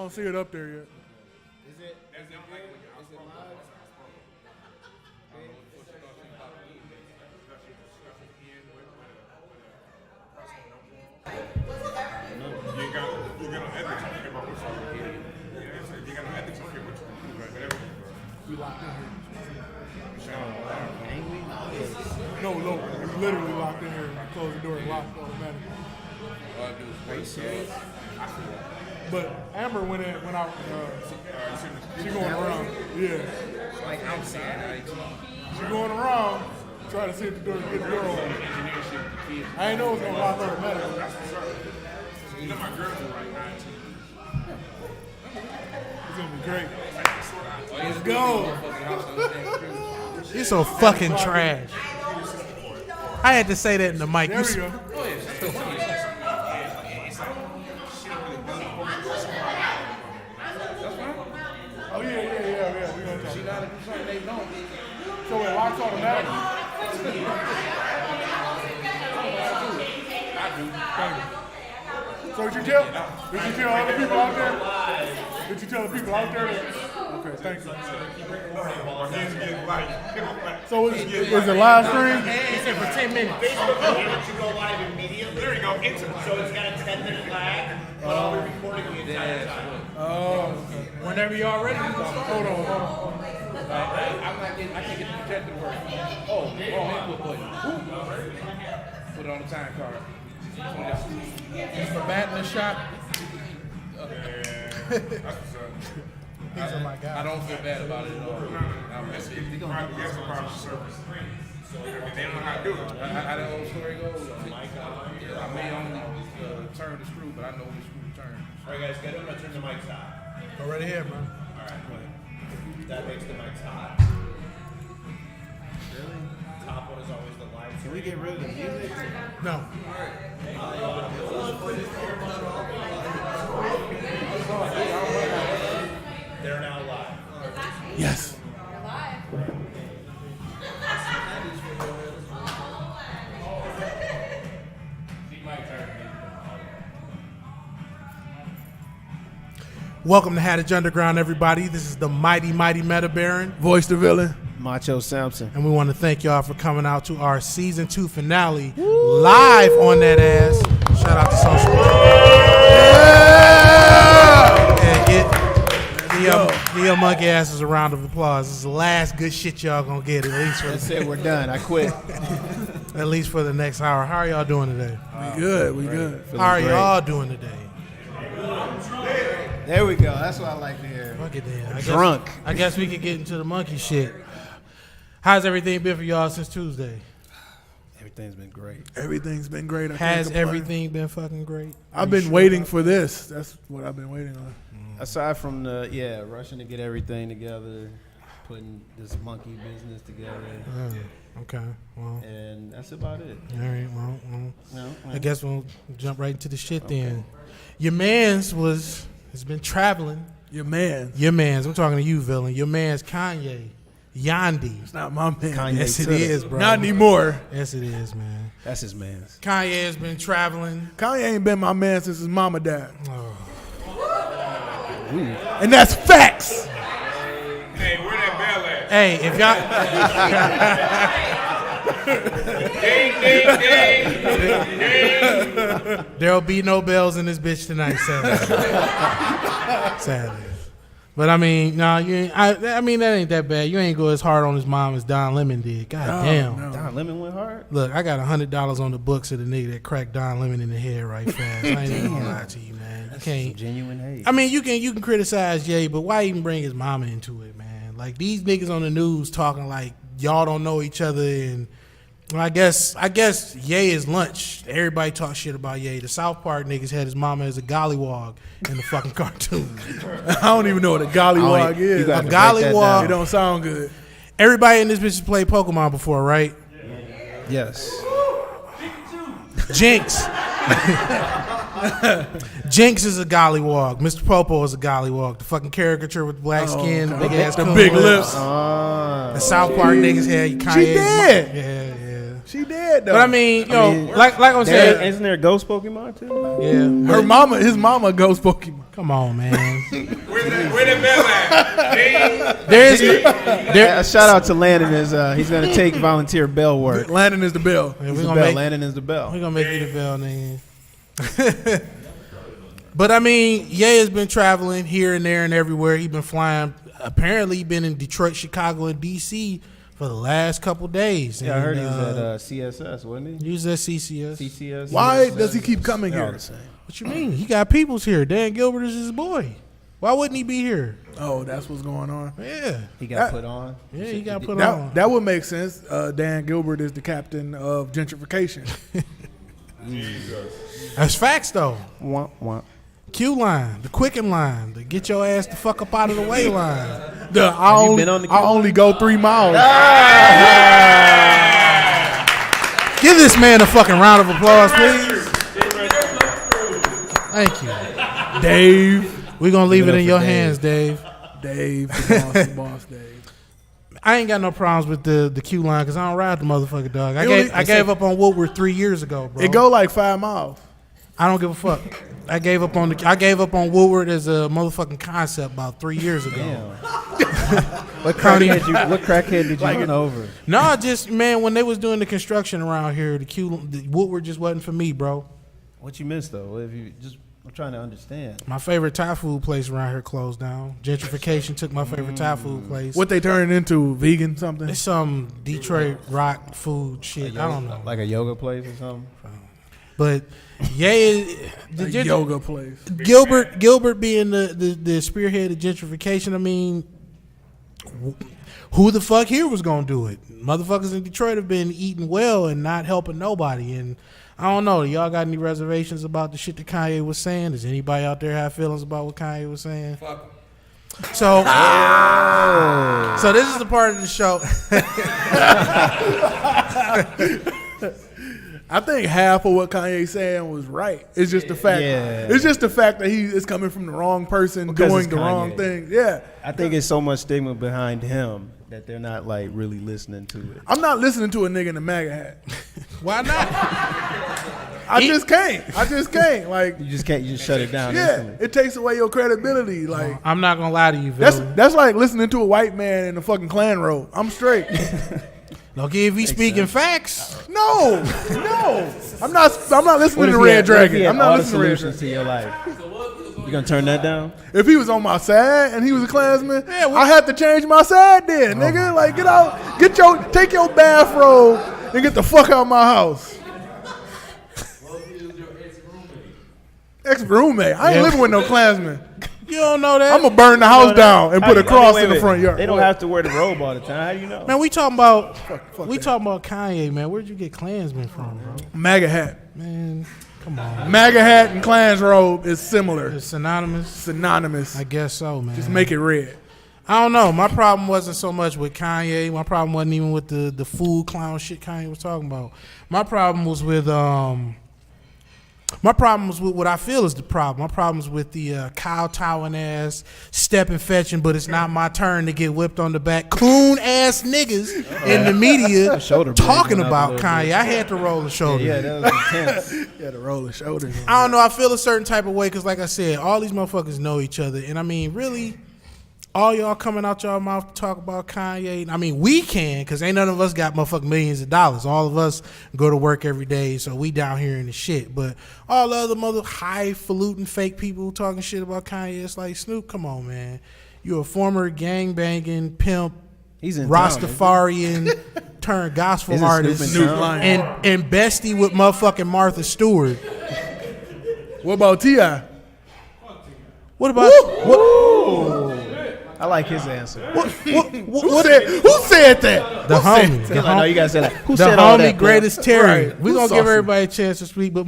don't see it up there yet. Is it? Is it live? You got no ethics. You get my what's on the idiot. You got no ethics. Okay, what you do, right? Whatever. We locked in here. No, we literally locked in here. We closed the door and locked automatically. But Amber went out. She going around. Yeah. Like outside. She going around trying to see if the door get the door open. I didn't know it was gonna lock automatically. You know my girls are like 19. It's gonna be great. Let's go. You're so fucking trash. I had to say that in the mic. There we go. Oh yeah. We gonna talk. She gotta do something they don't. So it locks automatically. I do. So did you tell all the people out there? Did you tell the people out there? Okay, thank you. So is it live stream? He said for 10 minutes. Facebook will let you go live immediately. There you go. Instant. So it's got a 10-minute lag, but I'll be recording the entire time. Oh, Whenever y'all ready. hold on. I'm not getting. I can't get the projector to work. Oh, input button. Put it on the time card. Just for batting the shot. He's my guy. I don't feel bad about it at all. That's a part of the service. They don't know how to do it. How that old story goes. I may only turn the screw, but I know which screw to turn. All right, guys, good. I'm going to turn the mics on. Go right ahead, man. All right. That makes the mics hot. Really? Top one is always the live. Can we get rid of the music? No. They're now live. Yes. Welcome to Hattage Underground, everybody. This is the mighty Meta Baron, Voice the villain. Macho Samson. and we want to thank y'all for coming out to our season 2 finale live on that ass. Shout out to Social Media. Give your monkey asses a round of applause. This is the last good shit y'all gonna get, at least for That's it. We're done. I quit. at least for the next hour. How are y'all doing today? We good. Feeling How are great. y'all doing today? There we go. That's what I like to hear. Fuck it then. Drunk. I guess we could get into the monkey shit. How's everything been for y'all since Tuesday? Everything's been great. Everything's been great. I can't Has complain. everything been fucking great? I've been waiting for this. That's what I've been waiting on. Aside from rushing to get everything together, putting this monkey business together, Okay, well, and that's about it. all right, well, No, I guess we'll jump right into the shit then. Your man's has been traveling. Your man. I'm talking to you, villain. Your man's Kanye. Yandi. It's not my man. Kanye Yes, it Sutter. is, bro. Not anymore. Yes, it is, man. That's his man's. Kanye has been traveling. Kanye ain't been my man since his mama died. Oh. And that's facts. Hey, where that bell at? Hey, if y'all, there'll be no bells in this bitch tonight, sadly. But I mean, no, you ain't, I mean that ain't that bad. You ain't go as hard on his mom as Don Lemon did. God damn. No. Don Lemon went hard. Look, I got $100 on the books of the nigga that cracked Don Lemon in the head right fast. I ain't even gonna lie to you, man. You can't. Genuine hate. I mean, you can criticize Ye, but why even bring his mama into it, man? Like these niggas on the news talking like y'all don't know each other, and well, I guess Ye is lunch. Everybody talk shit about Ye. The South Park niggas had his mama as a gollywog in the fucking cartoon. I don't even know what a gollywog is. You gotta A break that gollywog. It down. don't sound good. Everybody in this bitch has played Pokemon before, right? Yes. Jinx. Jinx is a gollywog. Mr. Popo is a gollywog. The fucking caricature with black skin, big ass, The coon big lips. The South Park niggas had Kanye. She dead. Yeah. She dead. scared though. But I mean, like I'm saying, Isn't there a ghost Pokemon too? yeah. her mama, his mama, ghost Pokemon. Come on, man. Where the bell at? There's A shout out to Landon. He's gonna take volunteer bell work. Landon is the bell. we're He's the gonna bell. make Landon is the bell. we're gonna make you the bell, nigga. But I mean, Ye has been traveling here and there and everywhere. He's been flying. Apparently, he's been in Detroit, Chicago, and DC for the last couple days. Yeah, I heard he was And, at CSS, wasn't he? he was at CCS. CCS. Why does he keep coming They're all here? the same. What you mean? He got peoples here. Dan Gilbert is his boy. Why wouldn't he be here? Oh, that's what's going on. Yeah. He got put on. Yeah, he got put on. That would make sense. Dan Gilbert is the captain of gentrification. That's facts, though. Wah, wah. Q line, the Quicken line, the get your ass the fuck up out of the way line. I been on the only go 3 miles. Give this man a fucking round of applause, please. Thank you. Dave. We're going to leave it in your Dave. hands, Dave. Dave, the boss, Dave. I ain't got no problems with the Q line because I don't ride the motherfucking dog. I It gave up on Woodward 3 years ago, bro. It go like 5 miles. I don't give a fuck. I gave up on Woodward as a motherfucking concept about 3 years ago. What crackhead did you run over? No, just man, when they was doing the construction around here, the Woodward just wasn't for me, bro. What you missed though? I'm trying to understand. My favorite Thai food place around here closed down. Gentrification took my favorite Thai food place. What they turned into? Vegan something? It's some Detroit rock food shit. I don't know. Like a yoga place or something. But yeah, A yoga place. Gilbert being the spearhead of gentrification. I mean, who the fuck here was gonna do it? Motherfuckers in Detroit have been eating well and not helping nobody. And I don't know. Y'all got any reservations about the shit that Kanye was saying? Does anybody out there have feelings about what Kanye was saying? Fuck. So, so this is the part of the show. I think half of what Kanye's saying was right. It's just the fact. Yeah. It's just the fact that he is coming from the wrong person, Because doing it's the wrong Kanye. thing. Yeah. I think it's so much stigma behind him that they're not like really listening to it. I'm not listening to a nigga in a MAGA hat. Why not? I just can't. Like, You just can't. You just shut it down yeah, instantly. it takes away your credibility. Like, I'm not gonna lie to you, Phil. that's like listening to a white man in a fucking Klan robe. I'm straight. Okay, if he's speaking facts, No. I'm not listening to Red Dragon. I'm not listening to Red Dragon. solutions to your life. You gonna turn that down? If he was on my side and he was a Klansman, Yeah, I had to change my side then, nigga. Like, get out, take your bathrobe and get the fuck out of my house. Ex-roommate. I ain't living with no Klansman. you don't know that. I'm gonna burn the house down and put a cross Wait, in the wait. front yard. They don't have to wear the robe all the time. How do you know? Man, we talking about fuck we that. talking about Kanye, man. Where'd you get Klansmen from, bro? MAGA hat. Man, come on. MAGA hat and Klan's robe is similar. It's synonymous. Synonymous. I guess so, man. Just make it red. I don't know. My problem wasn't so much with Kanye. My problem wasn't even with the food clown shit Kanye was talking about. My problem was with what I feel is the problem. My problem is with the kowtowing ass, stepping fetching, but it's not my turn to get whipped on the back. Coon ass niggas in the media shoulder blades talking went up a about little Kanye. bit. I had to roll the shoulder. Yeah, that was intense. Yeah, the roll the shoulders. I don't know. I feel a certain type of way because, like I said, all these motherfuckers know each other. And I mean, really, all y'all coming out y'all mouth to talk about Kanye. I mean, we can because ain't none of us got motherfucking millions of dollars. All of us go to work every day, so we down here in the shit. But all the other mother highfalutin fake people who talking shit about Kanye, it's like, Snoop, come on, man. You're a former gangbanging pimp, He's in town, Rastafarian turned gospel Isn't Snoop artist, in town? and bestie with motherfucking Martha Stewart. What about T.I.? What about I like his answer. Who said that? the homie? The I know you guys say like, who the said all homie that? greatest Terry. Right. We're Who's gonna give saucy? everybody a chance to speak. But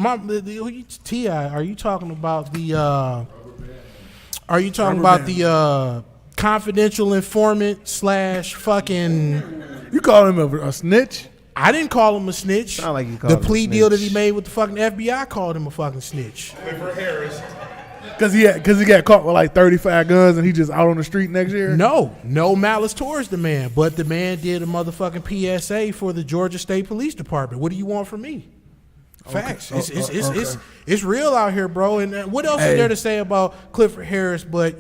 T.I., are you talking about the confidential informant / fucking? You call him a snitch? I didn't call him a snitch. Sound like you called The him a plea deal that snitch. he made with the fucking FBI called him a fucking snitch. Clifford Harris. Cause he got caught with like 35 guns and he just out on the street next year. No malice towards the man, but the man did a motherfucking PSA for the Georgia State Police Department. What do you want from me? Facts. Okay. It's real out here, bro. And what else is there to say about Clifford Harris? But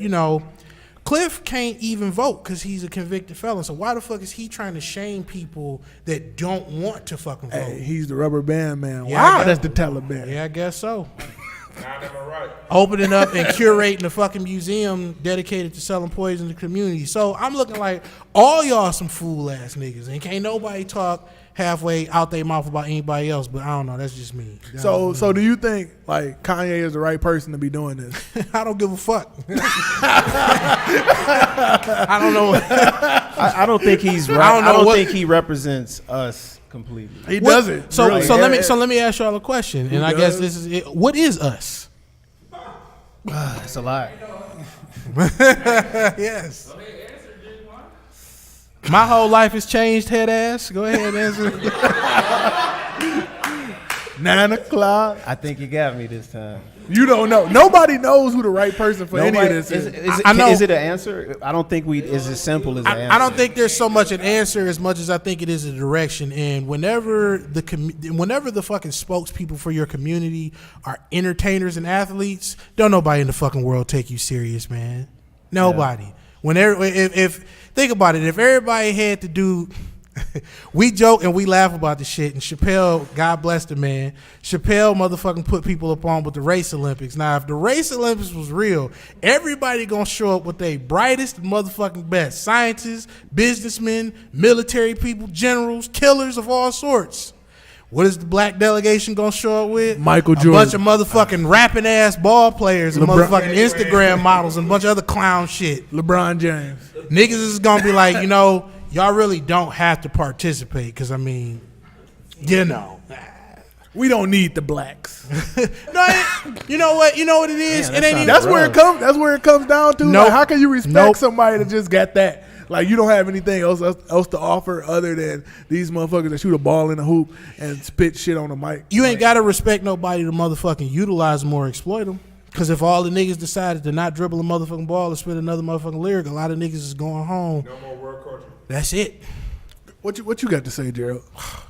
Cliff can't even vote because he's a convicted felon. So why the fuck is he trying to shame people that don't want to fucking vote? Hey, he's the rubber band man. Yeah, Wow, that's the Taliban. Yeah, I guess so. Nah, never right. Opening up and curating the fucking museum dedicated to selling poison to the community. So I'm looking like all y'all some fool ass niggas, and can't nobody talk halfway out their mouth about anybody else. But I don't know. That's just me. So do you think like Kanye is the right person to be doing this? I don't give a fuck. I don't know. I don't think he's right. I don't think he represents us completely. He doesn't. So really. let me ask y'all a question, and I guess this is it. What is us? It's a lot. Yes. My whole life has changed, head ass. Go ahead and answer. 9 o'clock. I think you got me this time. You don't know. Nobody knows who the right person for any of this is. I know. Is it an answer? I don't think it's as simple as an answer. I don't think there's so much an answer as much as I think it is a direction. And whenever the fucking spokespeople for your community are entertainers and athletes, don't nobody in the fucking world take you serious, man. Nobody. Yeah. If think about it, if everybody had to do, we joke and we laugh about the shit. And Chappelle, God bless the man, Chappelle motherfucking put people up on with the race Olympics. Now, if the race Olympics was real, everybody gonna show up with their brightest motherfucking best. Scientists, businessmen, military people, generals, killers of all sorts. What is the black delegation gonna show up with? Michael Jordan. A bunch of motherfucking rapping ass ball players and motherfucking Instagram models and a bunch of other clown shit. LeBron James. Niggas is gonna be like, y'all really don't have to participate because we don't need the blacks. No, you know what it is. Man, it ain't even. That's where it comes. That's where it comes down to. Nope. Like, how can you respect Nope. somebody that just got that? Like, you don't have anything else to offer other than these motherfuckers that shoot a ball in a hoop and spit shit on the mic. You ain't gotta respect nobody to motherfucking utilize them or exploit them. Because if all the niggas decided to not dribble a motherfucking ball and spit another motherfucking lyric, a lot of niggas is going home. No more word culture. That's it. What you got to say, Gerald?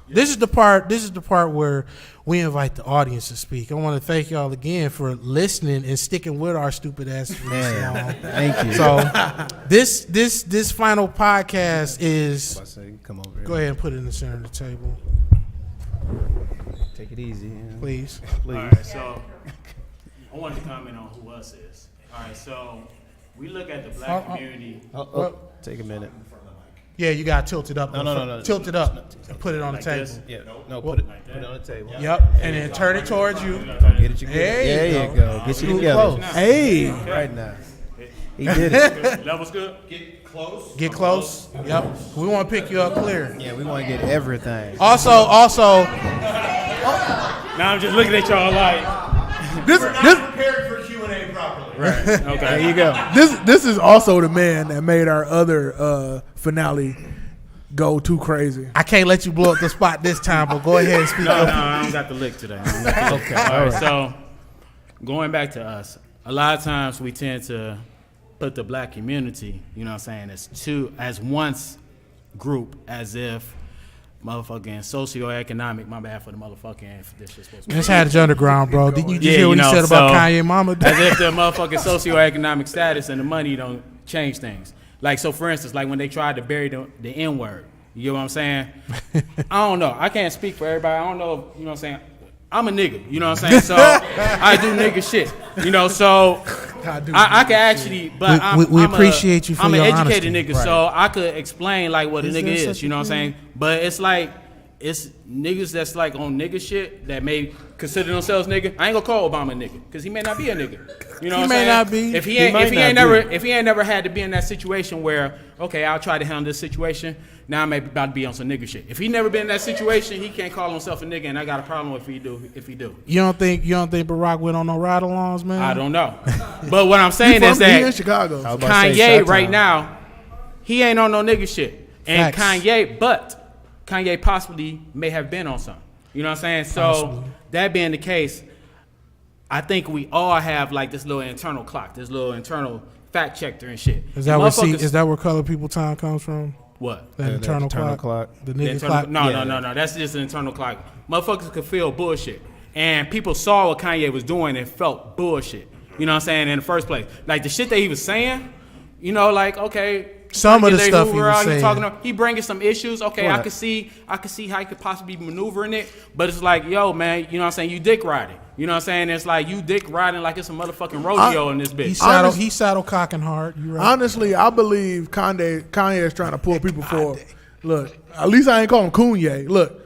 This is the part where we invite the audience to speak. I want to thank y'all again for listening and sticking with our stupid asses for this long. Thank you. So this final podcast is. Come over here. Go ahead and put it in the center of the table, Take it easy. Yeah. please. Please. All right, so I wanted to comment on who us is. All right, so we look at the black community. Take a minute. Yeah, you got to tilt it up. No. Tilt it up and put it on the table. this? Yeah. No, put it on the table. Yep, and then turn it towards you. Get it together. There you There you go. Get you Too together. close. Hey, Right now. He did it. Levels good? Get close. Yep. We want to pick you up clear. Yeah, we want to get everything. Also, Now I'm just looking at y'all like, this prepared for Q&A properly. Right. Okay. There you go. this is also the man that made our other finale go too crazy. I can't let you blow up the spot this time, but go ahead and speak No, up. I don't got the lick today. Okay. All right. So going back to us, a lot of times we tend to put the black community, as one group, as if motherfucking socioeconomic. My bad for the motherfucking. If this shit's supposed to be. It's Hattage Underground, bro. Didn't you just Yeah, hear what he said about so, Kanye Mama? As if the motherfucking socioeconomic status and the money don't change things. Like, so for instance, like when they tried to bury the N-word. You know what I'm saying? I don't know. I can't speak for everybody. I don't know. You know what I'm saying? I'm a nigga. You know what I'm saying? So I do nigga shit. So I can actually, but we appreciate you for I'm your an educated honesty. nigga, so I could explain like what a Is nigga there is. such You know a what I'm saying? But it's like it's niggas that's like on nigga shit that may consider themselves nigga. I ain't gonna call Obama a nigga because he may not be a nigga. You know He what I'm may saying? not be. If he He might not be. ain't never had to be in that situation where okay, I'll try to handle this situation. Now I'm about to be on some nigga shit. If he never been in that situation, he can't call himself a nigga, and I got a problem if he do. You don't think Barack went on no ride-alongs, man? I don't know. But what I'm saying is He in that Chicago. I was about to say Kanye Chi-Town. right now, he ain't on no nigga shit. And Facts. Kanye possibly may have been on some. You know what I'm saying? So Possibly. that being the case, I think we all have like this little internal clock, this little internal fact checker and shit. Is that where colored people time comes from? What? That internal clock. The nigga clock. No. That's just an internal clock. Motherfuckers could feel bullshit. And people saw what Kanye was doing and felt bullshit. You know what I'm saying? In the first place. Like the shit that he was saying, you know, like, okay. Some of the stuff he was saying. He bringing some issues. Okay, Right. I could see how he could possibly be maneuvering it. But it's like, yo, man, you know what I'm saying? You dick riding. You know what I'm saying? It's like you dick riding like it's a motherfucking rodeo in this bitch. He saddle cocking hard. You right. Honestly, I believe Kanye is trying to pull people for. Look, at least I ain't calling him Kanye. Look,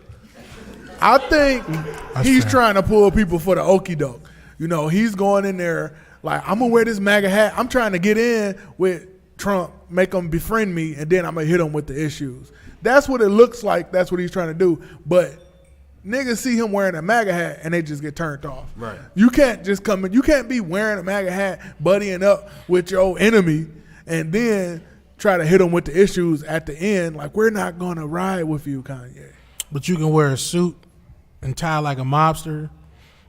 I think he's trying to pull people for the okie doke. You know, he's going in there like, I'm gonna wear this MAGA hat. I'm trying to get in with Trump, make him befriend me, and then I'm gonna hit him with the issues. That's what it looks like. That's what he's trying to do. But niggas see him wearing a MAGA hat and they just get turned off. Right. You can't just come in. You can't be wearing a MAGA hat, buddying up with your enemy, and then try to hit him with the issues at the end. Like, we're not gonna ride with you, Kanye. But you can wear a suit and tie like a mobster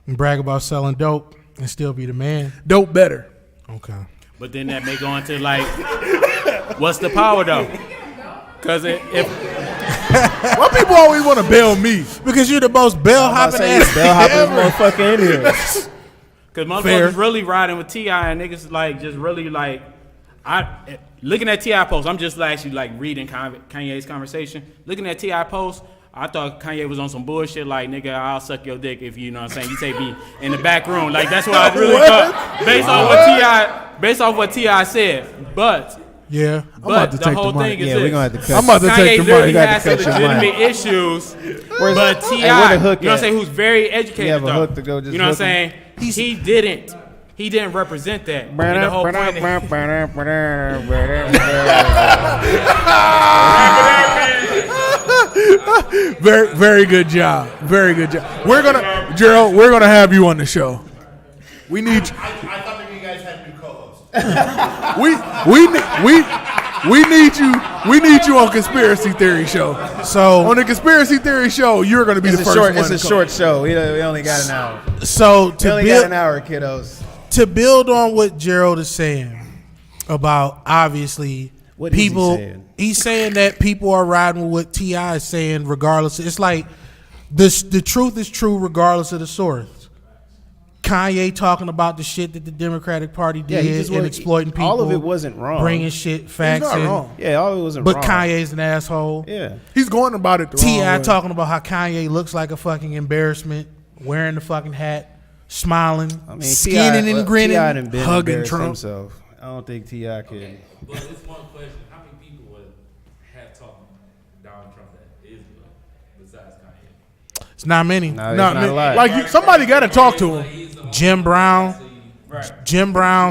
and brag about selling dope and still be the man. Dope better. Okay. But then that may go into like, what's the power though? Because if Why people always want to bail me? Because you're the most bell hopping ass Bell hopping ever. motherfucker in here. Because motherfuckers really riding with T.I. and niggas like just really like, looking at T.I. posts, I'm just actually like reading Kanye's conversation. Looking at T.I. posts, I thought Kanye was on some bullshit like, nigga, I'll suck your dick if you know what I'm saying. You take me in the back room. Like, that's what I really thought based off what T.I. said. But Yeah. about to the take whole the mic. thing is Yeah, this. we're gonna have to cut. I'm about to Kanye take the literally mic. has some cut your mic. legitimate issues, Where's but the- T.I., hey, where the hook you know what I'm at? saying, who's very educated You have a though. hook to go just you know what I'm hook saying? He didn't represent that. And the whole point Very, very good job. Very good job. Gerald, we're gonna have you on the show. We need. I thought maybe you guys had new co-hosts. We need you. We need you on Conspiracy Theory Show. So On the Conspiracy Theory Show, you're gonna be the first one. It's a short show. We only got an hour. So We only got an hour, kiddos. to build on what Gerald is saying about obviously What is he people, saying? he's saying that people are riding with what T.I. is saying regardless. It's like the truth is true regardless of the source. Kanye talking about the shit that the Democratic Party Yeah, he did just and was- exploiting people. all of it wasn't wrong. Bringing shit, facts He's not in. wrong. Yeah, all of it wasn't But wrong. Kanye's an asshole. Yeah. He's going about it the wrong T.I. way. talking about how Kanye looks like a fucking embarrassment, wearing the fucking hat, smiling, I mean, skinning and grinning, T.I. done been hugging embarrassed Trump. himself. I don't think T.I. can. But it's one question: how many people would have talked Donald Trump that is black besides Kanye? It's not many. No, it's Nah, not a lot. like somebody got to talk to him. Jim Brown,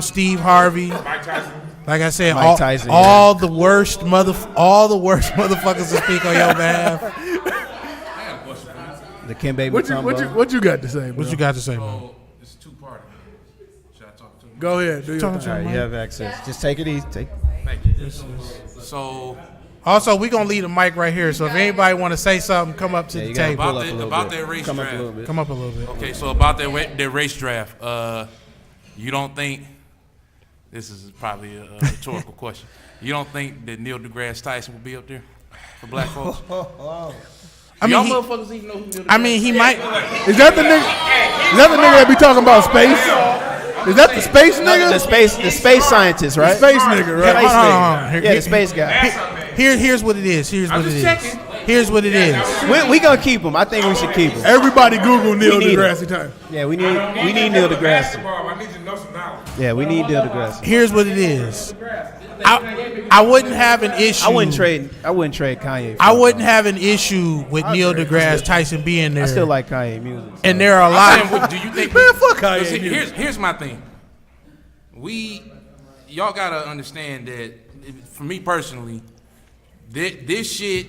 Steve Harvey. Like I said, Mike Tyson, all the worst motherfuckers to speak on your behalf. The Kim Baby What you got to say, bro? What you got to say, man? So it's two-party. Should I talk to him? Go ahead. Do your Talk thing. All right, you have access. Just take it easy. Thank you. So Also, we gonna leave the mic right here. So if anybody want to say something, come up to Yeah, the you gotta table. pull up a little about bit. that race Come up a draft. little bit. Come up a little bit. Okay, so about that race draft, you don't think this is probably a rhetorical question? You don't think that Neil deGrasse Tyson will be up there for black folks? I Y'all mean, motherfuckers even know who Neil he might. Is that the nigga? Is that the nigga that be talking about space? Is that the space nigga? The space scientist, right? Space nigga, right? Space Hold on, nigga. hold on. Yeah, the space guy. Here's what it is. Here's what it is. Here's what it is. We gonna keep him. I think we should keep him. Everybody Google Neil need deGrasse Tyson. Yeah, we need Neil deGrasse. I need to know some knowledge. Yeah, we need Neil deGrasse. Here's what it is. I wouldn't have an issue. I wouldn't trade Kanye. I wouldn't have an issue with Neil deGrasse Tyson being there. I still like Kanye music. So. And there are a I'm lot. saying, do you think? Man, fuck Kanye. Here's my thing. Y'all gotta understand that. For me personally, this shit,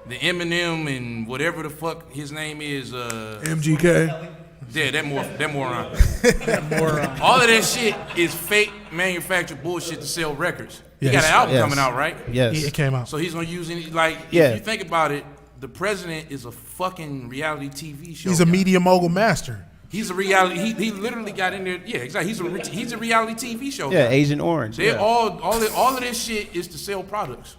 the Eminem and whatever the fuck his name is, MGK. yeah, that moron. All of that shit is fake manufactured bullshit to sell records. He got Yes. an album Yes. coming out, right? Yes. It came out. So he's gonna use any like. Yeah. If you think about it, the president is a fucking reality TV show. He's a guy. media mogul master. He's a reality. He literally got in there. Yeah, exactly. He's a reality TV show. Yeah, guy. Agent Orange. They Yeah. all of this shit is to sell products.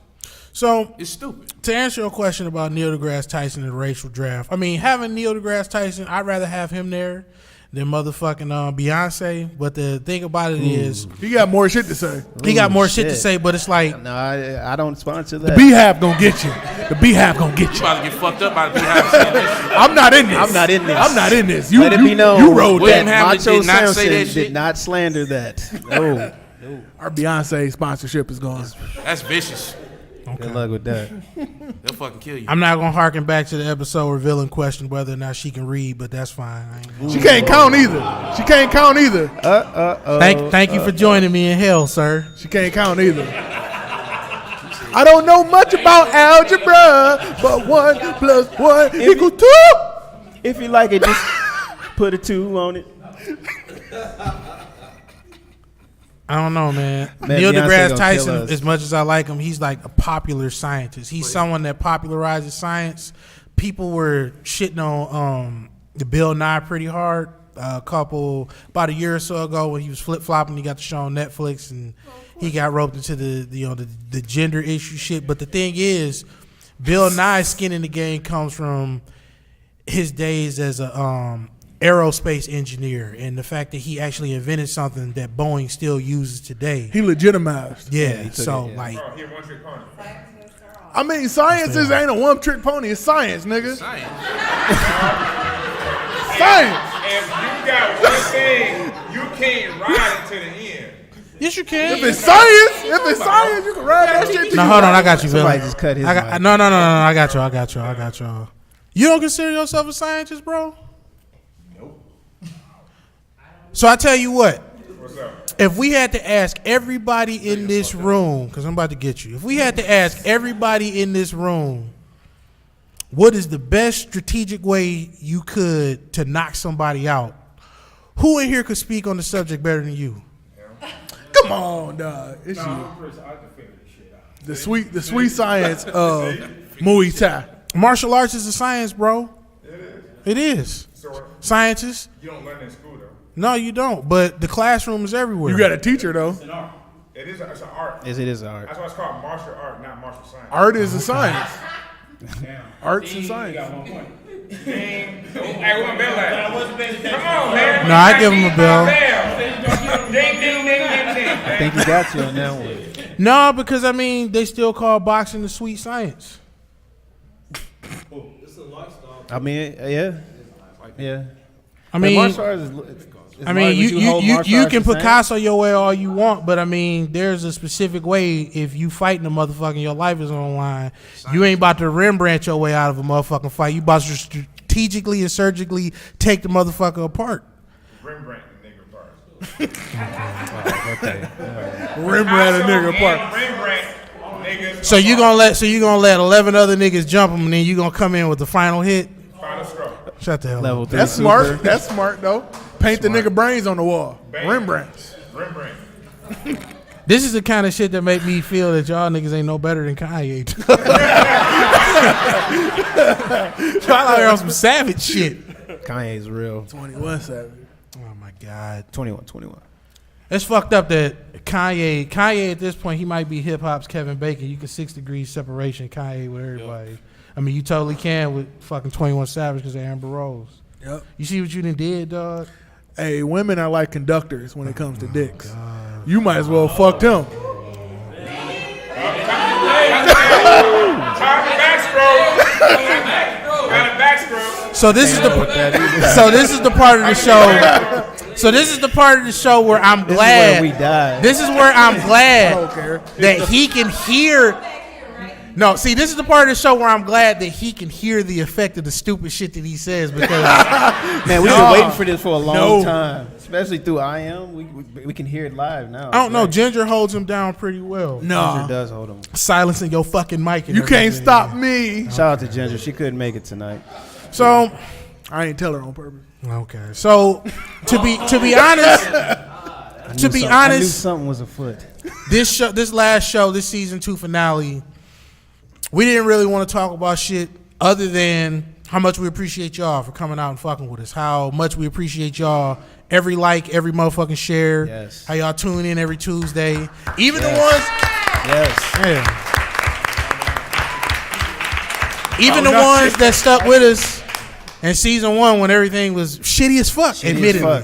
So It's stupid. to answer your question about Neil deGrasse Tyson and the racial draft, I mean, having Neil deGrasse Tyson, I'd rather have him there than motherfucking Beyonce. But the thing about it is, He got more shit to say. he got more shit to shit. say. But it's like, No, I don't sponsor The that. B-Hab gonna get you. The B-Hab gonna get You you. about to get fucked up by the Beehive saying this shit. I'm not in this. I'm not in this. I'm not in this. You, Let it you, be known. you wrote William that. Hamlet Macho did not say Samson that shit. did not slander that. No. Our Beyonce sponsorship is gone. That's vicious. Good luck with that. They'll fucking kill you. I'm not gonna harken back to the episode where Villain questioned whether or not she can read, but that's fine. She can't count either. She can't count either. Thank you for joining me in hell, sir. She can't count either. I don't know much about algebra, but 1 + 1 = 2. If you like it, just put a 2 on it. I don't know, man. Man, Neil Beyonce deGrasse gonna Tyson, kill us. as much as I like him, he's like a popular scientist. He's someone that popularizes science. People were shitting on the Bill Nye pretty hard about a year or so ago when he was flip flopping. He got the show on Netflix and he got roped into the gender issue shit. But the thing is, Bill Nye's skin in the game comes from his days as a aerospace engineer and the fact that he actually invented something that Boeing still uses today. He legitimized. Yeah, took so it, yeah. like, He a one-trick pony. I mean, science ain't a one-trick pony. It's science, nigga. Science. Science. If you got one thing, you can't ride it to the end. yes, you can. If it's science, you can ride that shit to No, you. hold on, I got you, Bill. Somebody just cut his mic. No, I got you. You don't consider yourself a scientist, bro? Nope. So I tell you what. What's up? If we had to ask everybody in this room, because I'm about to get you. If we had to ask everybody in this room, what is the best strategic way you could to knock somebody out? Who in here could speak on the subject better than you? Come on, dog. It's you. I can figure this shit out. The sweet science of Muay Thai. Martial arts is a science, bro. It is. So Scientists. you don't learn in school though. No, you don't. But the classroom is everywhere. You got a teacher though. It's an art. Yes, it is art. That's why it's called martial art, not martial science. Art is a science. Damn. Arts and You science. got 1 point. Hey, what Bill at? Come on, man. No, I give him a bell. Ding, ding, ding, ding, ding. I think he got you on that one. No, because I mean they still call boxing the sweet science. I mean, yeah. Yeah. I mean, martial arts is, you can Picasso your way all you want, but I mean, there's a specific way. If you fighting a motherfucker, and your life is on the line. You ain't about to Rembrandt your way out of a motherfucking fight. You about to strategically and surgically take the motherfucker apart. Rembrandt, the nigga part. Okay. Rembrandt a nigga apart. Rembrandt, niggas. So you gonna let 11 other niggas jump him, and then you gonna come in with the final hit? Final straw. Shut the hell Level up. 3 That's super. smart. That's smart though. Paint the nigga brains on the wall. Bang. Rembrandt. Rembrandt. This is the kind of shit that make me feel that y'all niggas ain't no better than Kanye. Y'all out here on some savage shit. Kanye's real. 21 Savage. Oh my God. 21. It's fucked up that Kanye at this point, he might be hip hop's Kevin Bacon. You can 6 degrees separation Kanye with everybody. I mean, you totally can with fucking 21 Savage because of Amber Rose. Yep. You see what you done did, dog? Hey, women are like conductors when it comes to dicks. You might as well fucked him. Time to backstroke. Got a backstroke. So this is the part of the show. So this is the part of the show where I'm This glad. is where we died. This is where I'm I glad don't care. that he can hear. No, see, this is the part of the show where I'm glad that he can hear the effect of the stupid shit that he says because Man, we've been waiting for this for a long No. time. Especially through IM. We can hear it live now. I don't know. Right. Ginger holds him down pretty well. Nah. Ginger does hold him. Silencing your fucking mic. And You can't everything. stop me. Shout out to Ginger. She couldn't make it tonight. So, I ain't tell her on purpose. okay. So, to be honest, I knew honest, something was afoot. this last show, this season 2 finale, we didn't really want to talk about shit other than how much we appreciate y'all for coming out and fucking with us. How much we appreciate y'all. Every like, every motherfucking share. Yes. How y'all tune in every Tuesday. Even the ones. Yes. Yeah. Even the ones that stuck with us in season 1 when everything was shitty as fuck, admittedly.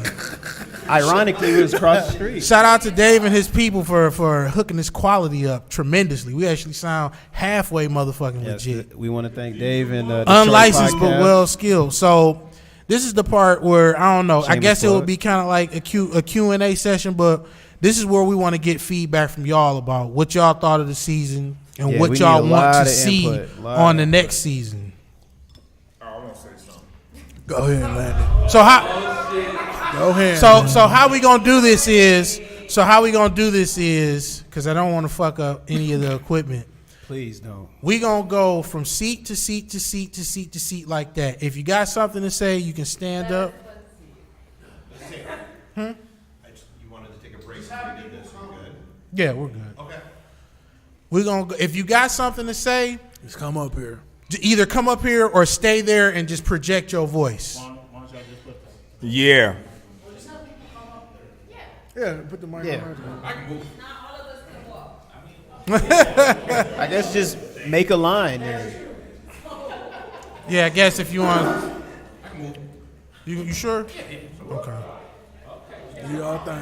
Ironically, it was across the street. Shout out to Dave and his people for hooking this quality up tremendously. We actually sound halfway motherfucking legit. We want to thank Dave and unlicensed Detroit but Podcast. well skilled. So this is the part where I don't know. I Shameless guess it plug. would be kind of like a Q&A session, but this is where we want to get feedback from y'all about what y'all thought of the season and Yeah, what we y'all need a want lot to of see input, lot on of the next season. Oh, I want to say something. Go ahead, Landon. So how? Go ahead. So how we gonna do this is because I don't want to fuck up any of the equipment. Please don't. We gonna go from seat to seat to seat to seat to seat like that. If you got something to say, you can stand up. You wanted to take a break, so we did this. We're good. Yeah, we're good. Okay. We're gonna go, if you got something to say, Just come up here. either come up here or stay there and just project your voice. Yeah. Yeah, put the mic Yeah. on. I guess just make a line there. Yeah, I guess if you want. You sure? Okay. Do y'all thing.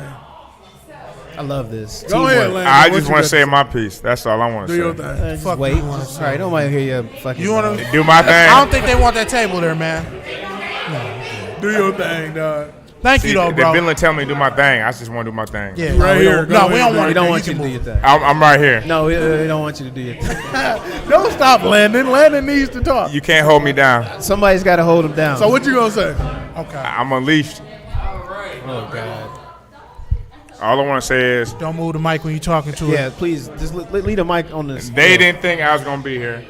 I love this. Go ahead, Teamwork. Landon. I What just you want got to say my piece. That's all I want Do to your say. thing. Just Fuck wait. you wanna All say. right, nobody hear you fucking. You want to? Do my thing. I don't think they want that table there, man. Do your thing, dog. Thank See, you, though, the bro. villain tell me to do my thing. I just want to do my thing. Yeah, Right here. No, we Go don't ahead, want. We it. don't You want you can to do move. your thing. I'm right here. No, we don't want you to do your thing. Don't stop, Landon. Landon needs to talk. You can't hold me down. Somebody's got to hold him down. So what you gonna say? Okay. I'm unleashed. Oh God. All I want to say is Don't move the mic when you're talking to Yeah, it. please just leave the mic on this. they didn't think I was gonna be here.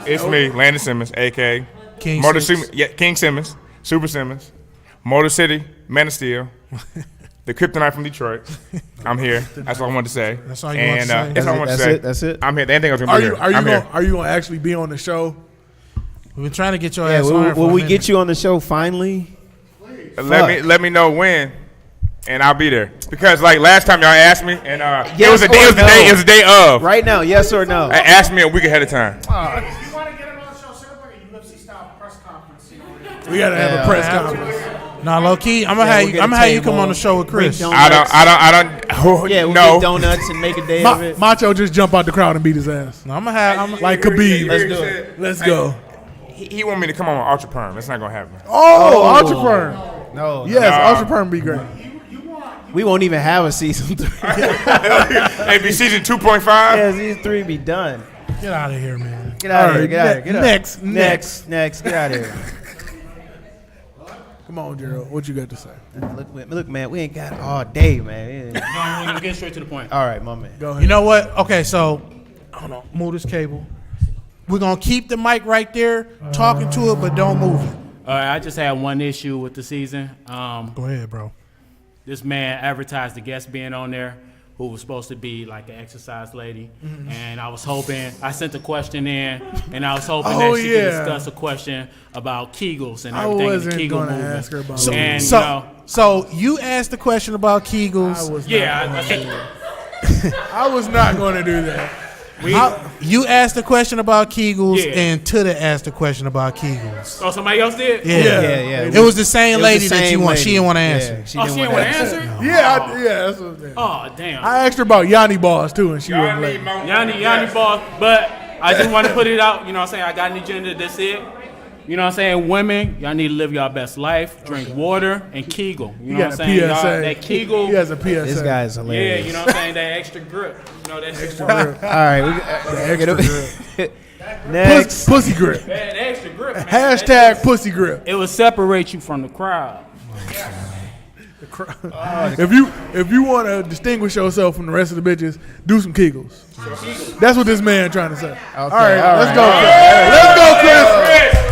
It's me, Landon Simmons, aka King Motor Six. Simmons, yeah, King Simmons, Super Simmons, Motor City, Man of Steel, the Kryptonite from Detroit. I'm here. That's all I wanted to say. That's all you want to say? That's all I want to say. That's it. I'm here. They didn't think I was gonna Are be you here. are you I'm gonna here. are you gonna actually be on the show? We've been trying to get your Yeah, ass on here for will a we minute. get you on the show finally? Let me know when, and I'll be there. Because like last time y'all asked me, and Yes it was or a day of. Right now, yes or no? Ask me a week ahead of time. If you want to get him on the show, set up like a UFC style press conference. We gotta have a press conference. Nah, low key, I'm gonna Yeah, have we'll you. get I'm a gonna have you table, come on the show with Chris. bring I don't. Yeah, we'll no. get donuts and make a day of it. Macho just jump out the crowd and beat his ass. No, I'm gonna have. Like Khabib. Let's do it. Let's go. He want me to come on with Ultra Perm. That's not gonna happen. Oh, Ultra Perm. No, Yes, Ultra Perm be great. we won't even have a season 3. Hey, be season 2.5. Yeah, season 3 be done. Get out of here, man. Get out of All here. right, Get out of here. Get out. next. Get out of here. Come on, Gerald. What you got to say? Look, man. We ain't got all day, man. No, we're gonna get straight to the point. All right, my man. Go ahead. You know what? Okay, so hold on. Move this cable. We're gonna keep the mic right there, talking to it, but don't move it. All right, I just had one issue with the season. Go ahead, bro. This man advertised the guest being on there who was supposed to be like an exercise lady. And I was hoping, I sent a question in, and I was hoping Oh, that she yeah. could discuss a question about Kegels and I everything in the wasn't Kegel gonna movement. ask her about So, that. And, so, you know, so you asked the question about Kegels. I was I was not going to do that. You asked the question about Kegels, Yeah. and Tuda asked the question about Kegels. oh, somebody else did? Yeah. It was the same It was lady the that you same want. She lady. didn't want to Yeah, answer. she Oh, didn't she didn't want want to to answer. answer? Yeah, that's what I'm saying. Oh, damn. I asked her about Yanni balls too, and she wouldn't let me. Yanni ball, but I just want to put it out, you know what I'm saying? I got an agenda, that's it. You know what I'm saying? Women, y'all need to live your best life, drink water, and Kegel. You He know got what a I'm saying? Y'all, PSA. that Kegel, He has a PSA. This guy's yeah, hilarious. you know what I'm saying? That extra grip. You know, that extra grip. All right, next. Pussy grip. That extra grip, man. Hashtag pussy grip. It will separate you from the crowd. If you want to distinguish yourself from the rest of the bitches, do some Kegels. That's what this man trying to say. All right, let's go. Chris.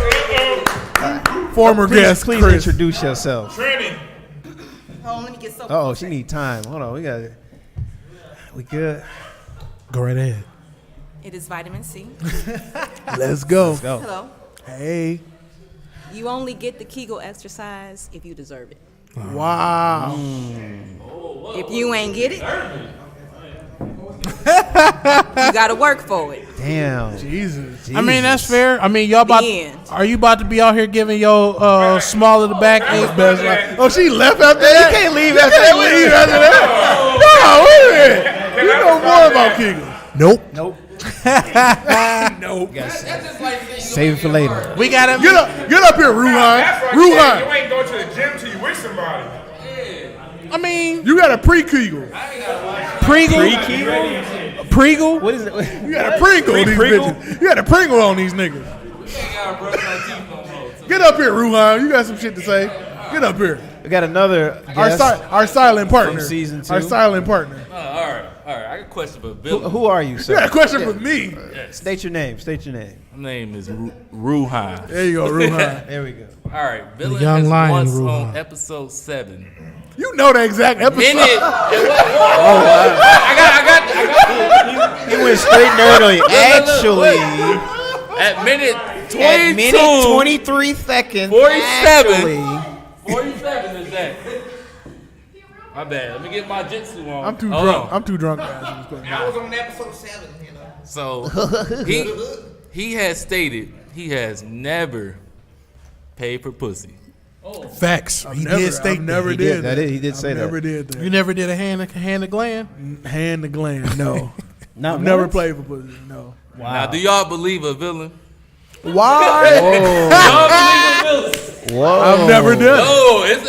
Former guest, Please Chris. introduce yourself. Oh, let me get so. Oh, she need time. Hold on, we good. Go right ahead. It is vitamin C. Let's go. Let's go. Hello. Hey. You only get the Kegel exercise if you deserve it. Wow. If you ain't get it, you got to work for it. Damn. Jesus. I mean, that's fair. I mean, y'all are you about to be out here giving your small of the back eight best? Oh, she left after that? You can't leave after that. Leave after that? No, wait a minute. You know more about Kegel. Nope. Nope. Nope. Save it for later. We got to Get up here, Ruhan. You Ruhan. ain't going to the gym till you with somebody. I mean, You got a pre-Kegel. Pringle? What is it? You got a Pringle on these bitches. You got a Pringle on these niggas. Get up here, Ruhan. You got some shit to say. Get up here. We got another guest. Our silent partner. From season 2. Our silent partner. All right. I got a question for Bill. Who are you, You sir? got a question for me. State your name. My name is Ruhan. There you go, Ruhan. There we go. All right, Villain young has lion, once Ruhan. on episode 7. You know the exact episode. Minute. He went straight nerd on you. Actually, At minute 22. at minute 23 seconds. 47. Actually, 47 is that. My bad. Let me get my jitsu on. I'm too Hold drunk. on. I'm too drunk to answer this question. I was on episode 7, you know. So he has stated he has never paid for pussy. Facts. He did state never that. did that. He did say that. Never did that. You never did a hand to gland? Hand to gland. No. Not Never once? played for pussy. No. Now, do y'all believe a villain? Why? Y'all believe a villain? Whoa. I've never done it. No, it's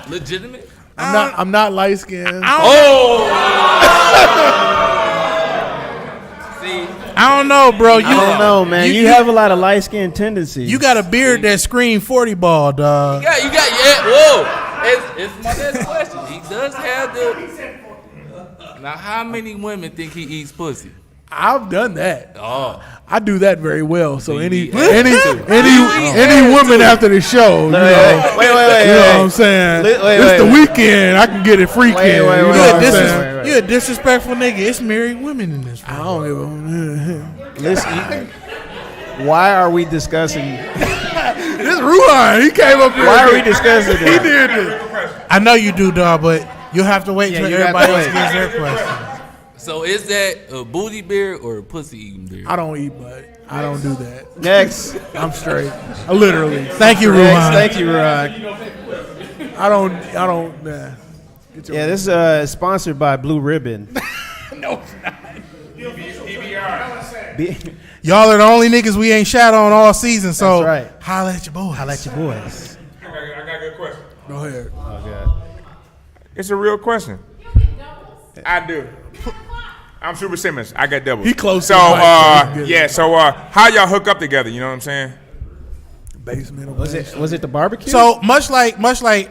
a legitimate. I'm not light skinned. See, I don't know, bro. I don't know, man. You have a lot of light skin tendencies. You got a beard that screams 40 ball, dog. yeah. Whoa, it's my next question. He does have the. Now, how many women think he eats pussy? I've done that. Oh, I do that very well. So any eat woman after the show, you know, Wait. you know what I'm saying? It's the weekend. I can get it freaking. Wait, you know wait, what wait, I'm wait, saying? wait. You a disrespectful nigga. It's married women in this I room. don't give a. Listen, why are we discussing? This Ruhan, he came up here. Why are we discussing He that? did this. I know you do, dog, but you'll have to wait Yeah, till you have everybody to else wait. gets their question. so is that a booty beard or a pussy eating beard? I don't eat butt. I don't do that. Next. I'm straight. Literally. Thank you, Next. Ruhan. Thank you, Rod. I don't. Nah. Get your Yeah, this is sponsored by Blue Ribbon. Y'all are the only niggas we ain't shot on all season, so That's right. holla at your boys. I like your boys. I got a good question. Go ahead. Okay. It's a real question. I do. I'm Super Simmons. I got doubles. He close So, to the mic, so he can get it. yeah. So, how y'all hook up together? You know what I'm saying? Basement. Was it the barbecue? So much like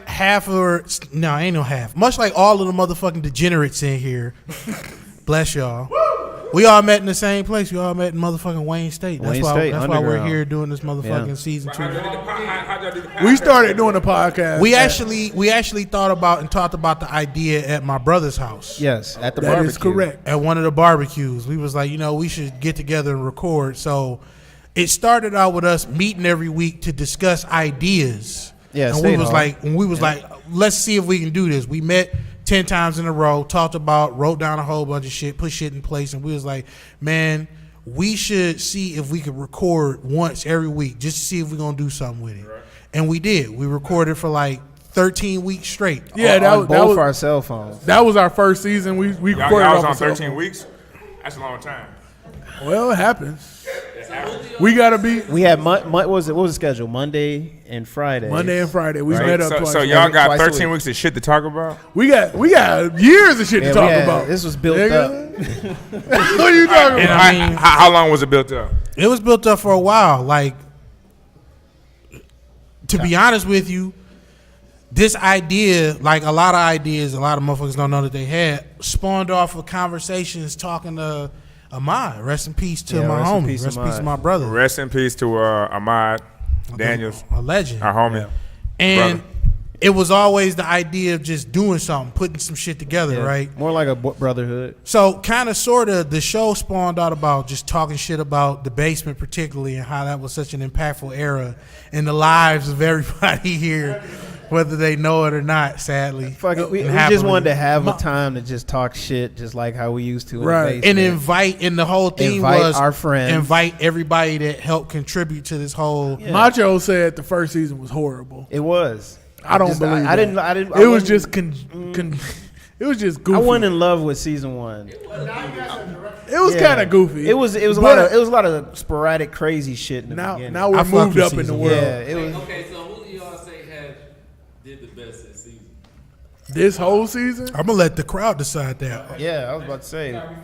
half or no, ain't no half. Much like all of the motherfucking degenerates in here. Bless y'all. We all met in the same place. We all met in motherfucking Wayne State. That's Wayne why. State, That's why we're underground. here doing this motherfucking Yeah. season 2. How'd y'all do the podcast? We started doing the podcast. We actually thought about and talked about the idea at my brother's house. yes, at the That barbecue. is correct. At one of the barbecues, we was like, we should get together and record. So it started out with us meeting every week to discuss ideas. Yeah, and State we was Hall. like, let's see if we can do this. We met 10 times in a row, wrote down a whole bunch of shit, put shit in place, and we was like, man, we should see if we could record once every week just to see if we're gonna do something with it. Right. And we did. We recorded for like 13 weeks straight. Yeah, on both was our cell phones. that was our first season. We Y'all recorded was off on a cell 13 phone. weeks. That's a long time. Well, it happens. We gotta be We had what was the schedule? Monday and Friday. Monday and Friday. We met up twice. So y'all got Twice a 13 week. weeks of shit to talk about. we got years of shit Yeah, to talk we had- about. This was built Nigga. up. What are you talking about? I mean- How long was it built up? It was built up for a while. Like, to be honest with you, this idea, like a lot of ideas, a lot of motherfuckers don't know that they had, spawned off of conversations talking to Ahmad. Rest in peace to Yeah, my rest in homie. peace, Rest in peace to Ahmad. my brother. Rest in peace to Ahmad Daniels, A legend. our homie. And it was always the idea of just doing something, putting some shit together, right? More like a brotherhood. So kind of sort of the show spawned out about just talking shit about the basement particularly and how that was such an impactful era in the lives of everybody here, whether they know it or not, sadly. Fuck it. We just wanted to have a time to just talk shit just like how we used to in the basement. And invite, and the whole thing was our friends. Invite everybody that helped contribute to this whole. Yeah. Macho said the first season was horrible. It was. I don't believe I didn't. It was just it was just goofy. I wasn't in love with season 1. It was kind of goofy. It was a lot of sporadic crazy shit in the beginning. Now we're moved up in the world. Yeah, it was. Okay, so who do y'all say did the best this season? This whole season? I'm gonna let the crowd decide that. Yeah, I was about to say. I'm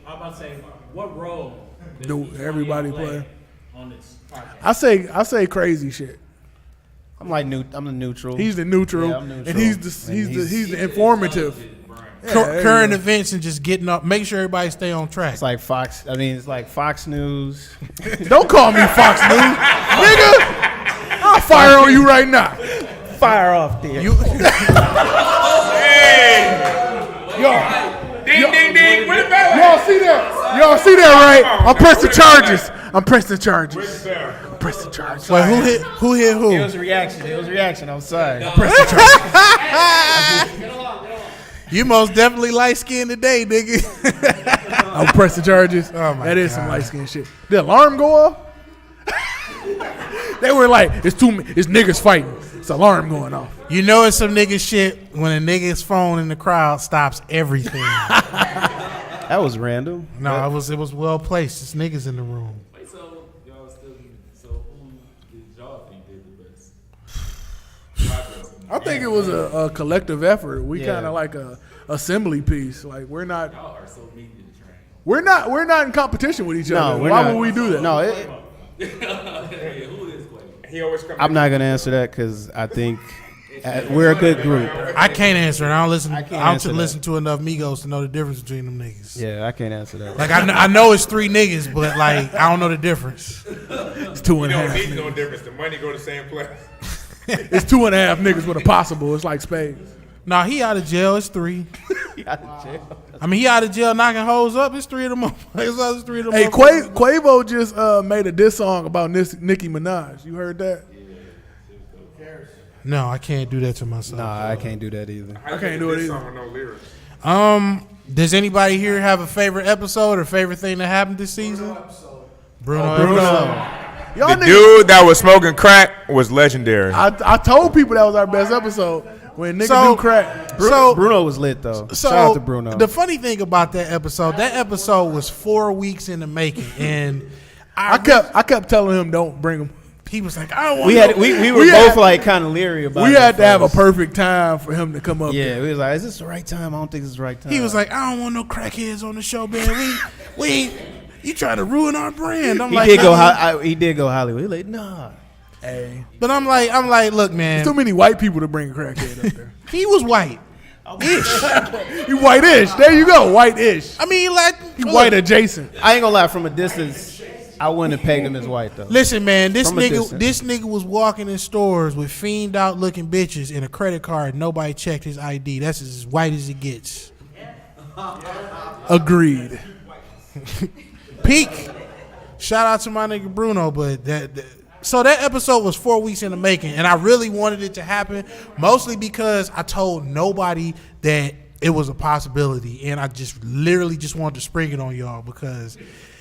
about to say, what role Do everybody play on this podcast? I say crazy shit. I'm the neutral. He's the neutral, Yeah, I'm neutral. and he's the informative. Current events and just getting up, make sure everybody stay on track. It's like Fox. I mean, it's like Fox News. Don't call me Fox News, nigga. I'll fire on you right now. Fire off there. Yo, Ding, ding, ding. Where the bell? y'all see that? Y'all see that, right? I'm pressing charges. Press the charges. Wait, who hit who? It was a reaction. I'm sorry. Press the charges. You most definitely light skinned today, nigga. I'm pressing charges. Oh my That is God. some light skin shit. The alarm go off? They were like, it's niggas fighting. It's alarm going off. You know it's some nigga shit when a nigga's phone in the crowd stops everything. That was random. No, it was well placed. It's niggas in the room. Wait, so y'all so who did y'all think did the best? I think it was a collective effort. We Yeah. kind of like a assembly piece. Like we're not Y'all are so media trained. we're not in competition with each other. we're Why not. would we do that? No, Who is playing? He always comes. I'm not gonna answer that because I think we're a good group. I can't answer it. I don't listen. I can't don't answer that. listen to enough Migos to know the difference between them niggas. Yeah, I can't answer that. Like I know it's 3 niggas, but like I don't know the difference. It's 2.5 Don't need no niggas. difference. The money go to the same place. It's 2.5 niggas with a possible. It's like spades. Nah, he out of jail. It's 3. I mean, he out of jail knocking hoes up. It's 3 of them. It's 3 of them. Hey, Quavo just made a diss song about Nicki Minaj. You heard that? No, I can't do that to myself. Nah, I can't do that either. I can't do it This either. song with no lyrics. Does anybody here have a favorite episode or favorite thing that happened this season? Bruno. Y'all The niggas, dude that was smoking crack was legendary. I told people that was our best episode when niggas So- do crack. So Bruno was lit though. So Shout out to Bruno. the funny thing about that episode was 4 weeks in the making, and I kept telling him don't bring him. he was like, I don't want. we were we both had- like kind of leery about it. We had at to have a first. perfect time for him to come up. Yeah, there. we was like, is this the right time? I don't think it's the right time. He was like, I don't want no crackheads on the show, man. We ain't. You trying to ruin our brand? I'm he like, did go. nah. He did go Hollywood. He like, nah. Hey, But I'm like, look, too man. many white people to bring a crackhead up there. He was white. You white-ish. There you go, white-ish. I mean, like, You look, white adjacent. I ain't gonna lie. From a distance, I wouldn't have pegged him as white though. Listen, man, this From a distance. nigga was walking in stores with fiend out looking bitches and a credit card. Nobody checked his ID. That's as white as it gets. Agreed. Peak. Shout out to my nigga Bruno, but so that episode was 4 weeks in the making, and I really wanted it to happen, mostly because I told nobody that it was a possibility, and I just literally just wanted to spring it on y'all because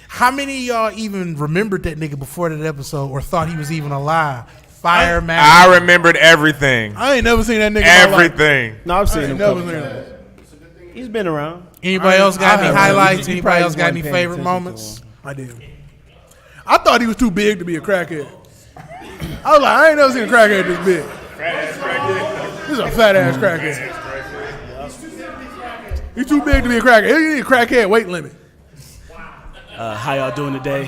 how many of y'all even remembered that nigga before that episode or thought he was even alive? Fireman. I remembered everything. I ain't never seen that nigga. in my life. Everything. No, I've seen I him. ain't never couple seen times. that. He's been around. Anybody else got any I- highlights? he Anybody probably else got any wasn't paying favorite attention to moments? I did. I thought he was too big to be a crackhead. I was like, I ain't never seen a crackhead this big. This is a fat ass crackhead. He's too big to be a crackhead. He need a crackhead weight limit. How y'all doing today?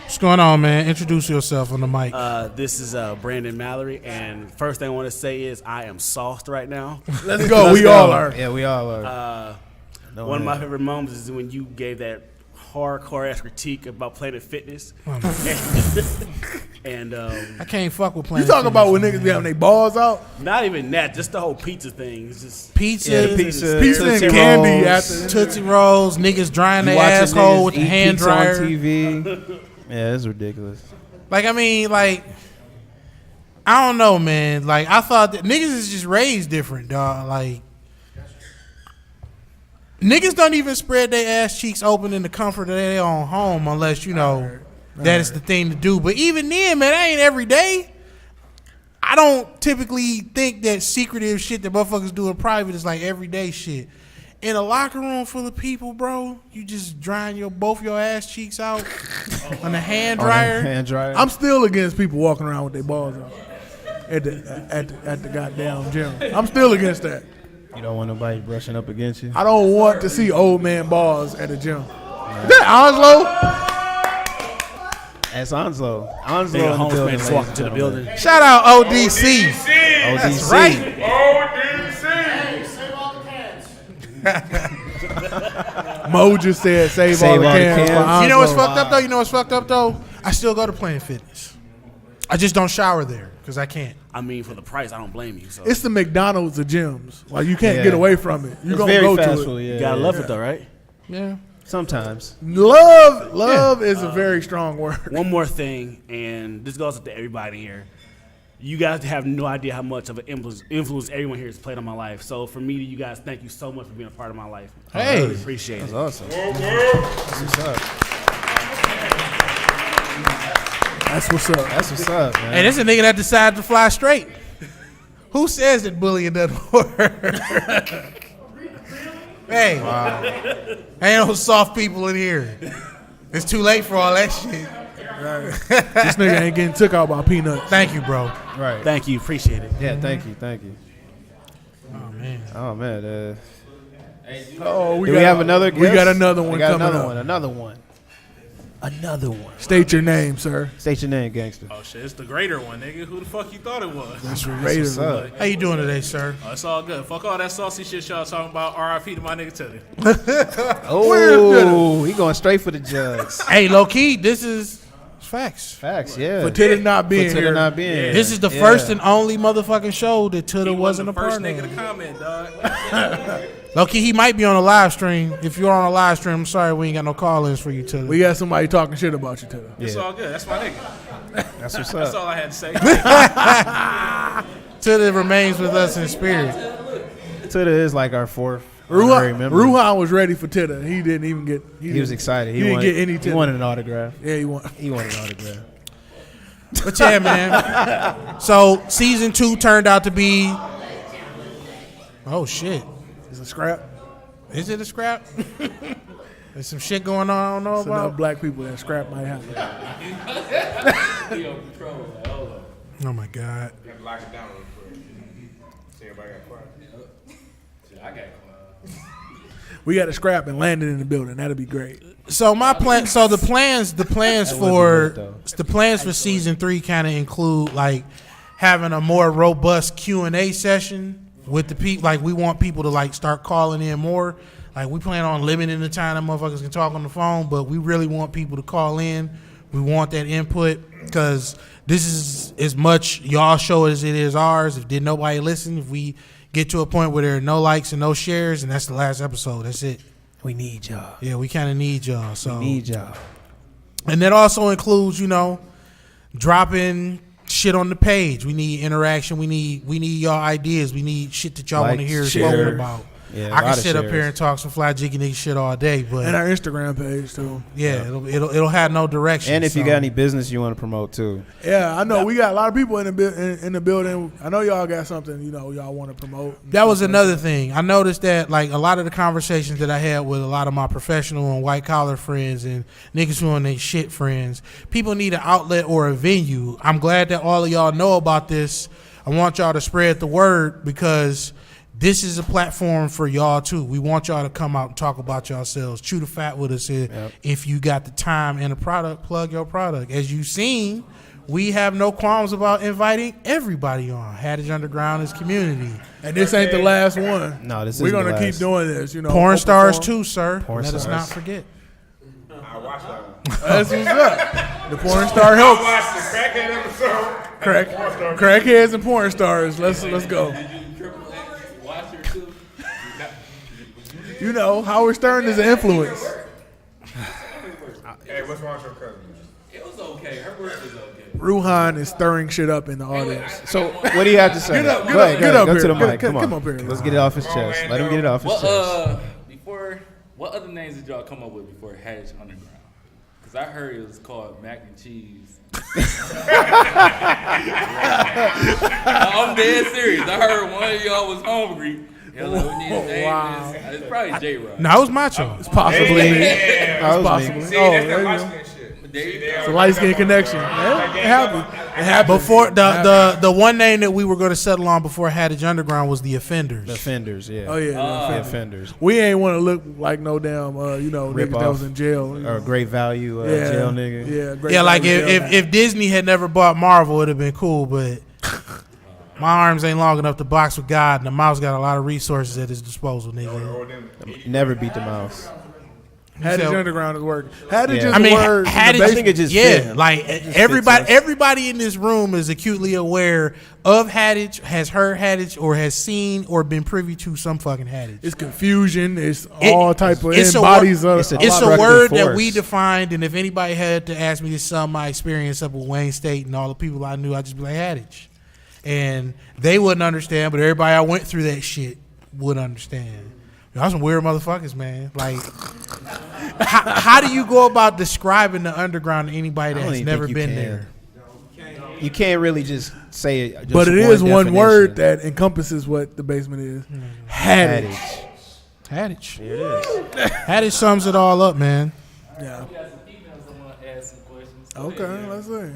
What's going on, man? Introduce yourself on the mic. This is Brandon Mallory, and first thing I want to say is I am sauced right now. Let's go. We all are. Yeah, we all are. One of my favorite moments is when you gave that hardcore ass critique about Planet Fitness. And I can't fuck with You Planet talking about when Fitness, niggas be having their balls out? not even that, just the whole pizza thing. It's just Pizza, Pizza and Tootsie candy Rolls. after. Tootsie Rolls, niggas drying You their watching asshole niggas with the eat hand pizza on dryer. TV. Yeah, it's ridiculous. Like, I mean, like, I don't know, man. Like, I thought that niggas is just raised different, dog. Like, niggas don't even spread their ass cheeks open in the comfort of their own home unless, you know, that is the thing to do. But even then, man, that ain't every day. I don't typically think that secretive shit that motherfuckers do in private is like everyday shit. In a locker room full of people, bro, you just drying both your ass cheeks out on a hand dryer. Hand dryer. I'm still against people walking around with their balls out at the goddamn gym. I'm still against that. You don't want nobody brushing up against you. I don't want to see old man balls at the gym. Is that Onslow? That's Onslow. Onslow nigga in the Holmes building. just walked into the building. Shout out ODC. That's right. Mo just said save all the cans. For You know what's Onslow. fucked up though? You know what's fucked up though? I still go to Planet Fitness. I just don't shower there because I can't. I mean, for the price, I don't blame you. So It's the McDonald's of gyms. Like you can't Yeah. get away from it. You're It's gonna very go to fastful, it. yeah. you gotta love it though, right? Yeah. Sometimes. Love is a very strong word. One more thing, and this goes to everybody here. You guys have no idea how much of an influence everyone here has played on my life. So for me to you guys, thank you so much for being a part of my life. Hey. I really appreciate That's it. awesome. That's what's up. That's what's up. That's what's up, man. Hey, this a nigga that decided to fly straight. Who says that bullying doesn't work? Hey, ain't no soft people in here. It's too late for all that shit. This nigga ain't getting took out by peanuts. Thank you, bro. Right. Thank you, appreciate it. Yeah, thank you. Thank you. Oh man. Oh, man. Oh, Do we have another guest? We got another one We got coming another up. one. Another one. Another one. State your name, sir. State your name, gangster. Oh shit, it's the greater one, nigga. Who the fuck you thought it was? That's What's up? How you doing today, sir? Oh, it's all good. Fuck all that saucy shit y'all talking about. R.I.P. to my nigga Teddy. Oh, he going straight for the jugs. Hey, low key, this is facts. Facts, yeah. For Titter not being For Titter here. not being here. This is the Yeah. first and only motherfucking show that Tudor He wasn't a the first part nigga of. to comment, dog. Low key, he might be on a live stream. If you're on a live stream, I'm sorry we ain't got no call-ins for you, Tudor. We got somebody talking shit about you, Titter. It's all good. That's my nigga. That's what's That's up. all I had to say. Tudor remains with us in spirit. Titter is like our fourth honorary member. Ruhan was ready for Titter. He didn't even get. He was excited. He didn't wanted, get any He Titter. wanted an autograph. Yeah, he won. He wanted an autograph. But yeah, man. So season 2 turned out to be. Oh shit! It's a scrap. Is it a scrap? There's some shit going on I don't know So now about. black people that scrap might happen. Oh my god. Lock it down real quick. See everybody got quiet. We got to scrap and land it in the building. That'd be great. So my plan. So the plans would be for lit, though. the plans for season 3 kind of include like having a more robust Q&A session with the people. Like we want people to like start calling in more. Like we plan on limiting the time that motherfuckers can talk on the phone, but we really want people to call in. We want that input because this is as much y'all show as it is ours. If did nobody listen, if we get to a point where there are no likes and no shares, and that's the last episode. That's it. We need y'all. Yeah, we kind of need y'all. So We need y'all. and that also includes, you know, dropping shit on the page. We need interaction. We need y'all ideas. We need shit that y'all want to Likes, hear share. spoken about. Yeah, a I can lot of sit up shares. here and talk some fly jiggy nigga shit all day, but And our Instagram page too. yeah, it'll have no direction. And if you so. got any business you want to promote too. Yeah, I know we got a lot of people in the building. I know y'all got something y'all want to promote. That was another thing. I noticed that like a lot of the conversations that I had with a lot of my professional and white collar friends and niggas who on their shit friends, people need an outlet or a venue. I'm glad that all of y'all know about this. I want y'all to spread the word because this is a platform for y'all too. We want y'all to come out and talk about yourselves. Chew the fat with us here. Yep. If you got the time and the product, plug your product. As you've seen, we have no qualms about inviting everybody on. Hattage Underground is community. And this ain't the last one. No, this We're isn't the gonna keep last. doing this. Porn open stars forum. too, sir. Porn Let us stars. not forget. watch that one. That's what's up. The porn star helps. Watch the crackhead episode. Crackheads and porn stars. Let's go. Watch her too. You know, Howard Stern is an influence. Hey, what's wrong with your cousin? It was okay. Her work was okay. Ruhan is stirring shit up in the audience. So, what do you have to say? Get up Go ahead, here. go to the mic. Come Come on. up here. Let's get it off his chest. Let him get it off his chest. What other names did y'all come up with before Hattage Underground? Because I heard it was called Mac and Cheese. I'm dead serious. I heard one of y'all was hungry. Y'all like, we need to name this. It's probably J-Rock. No, it was Macho. It's possibly me. Yeah, It's possibly. See, Oh, that's there that you go. light skin shit. It's a light skin connection. Yeah, it happened. It happened. Before the one name that we were going to settle on before Hattage Underground was the Offenders. The Offenders, yeah. Oh yeah, The Offenders. we ain't want to look like no damn, Rip niggas that off. was in jail. Or great value jail nigga. Yeah, great Yeah, like value jail. if Disney had never bought Marvel, it'd have been cool, but my arms ain't long enough to box with God, and the mouse got a lot of resources at his disposal, nigga. Never beat the mouse. Hattage Underground is working. Hattage Yeah. is I mean, a word. Hattage, I think it just fit. like It just everybody, fits us. everybody in this room is acutely aware of Hattage, has heard Hattage, or has seen or been privy to some fucking Hattage. It's confusion. It's all type of it's a embodies wor- of. it's a It's a destructive word that force. we defined, and if anybody had to ask me to sum my experience up with Wayne State and all the people I knew, I'd just be like Hattage. And they wouldn't understand, but everybody I went through that shit would understand. Y'all some weird motherfuckers, man. Like, how do you go about describing the underground to anybody I don't that's even never think you been can. there? You can't really just say it. Just But it is one definition. word that encompasses what the basement is. Hattage. Hattage. Here it is. Hattage sums it all up, man. Yeah. We got some females that want to ask some questions. Okay, let's see.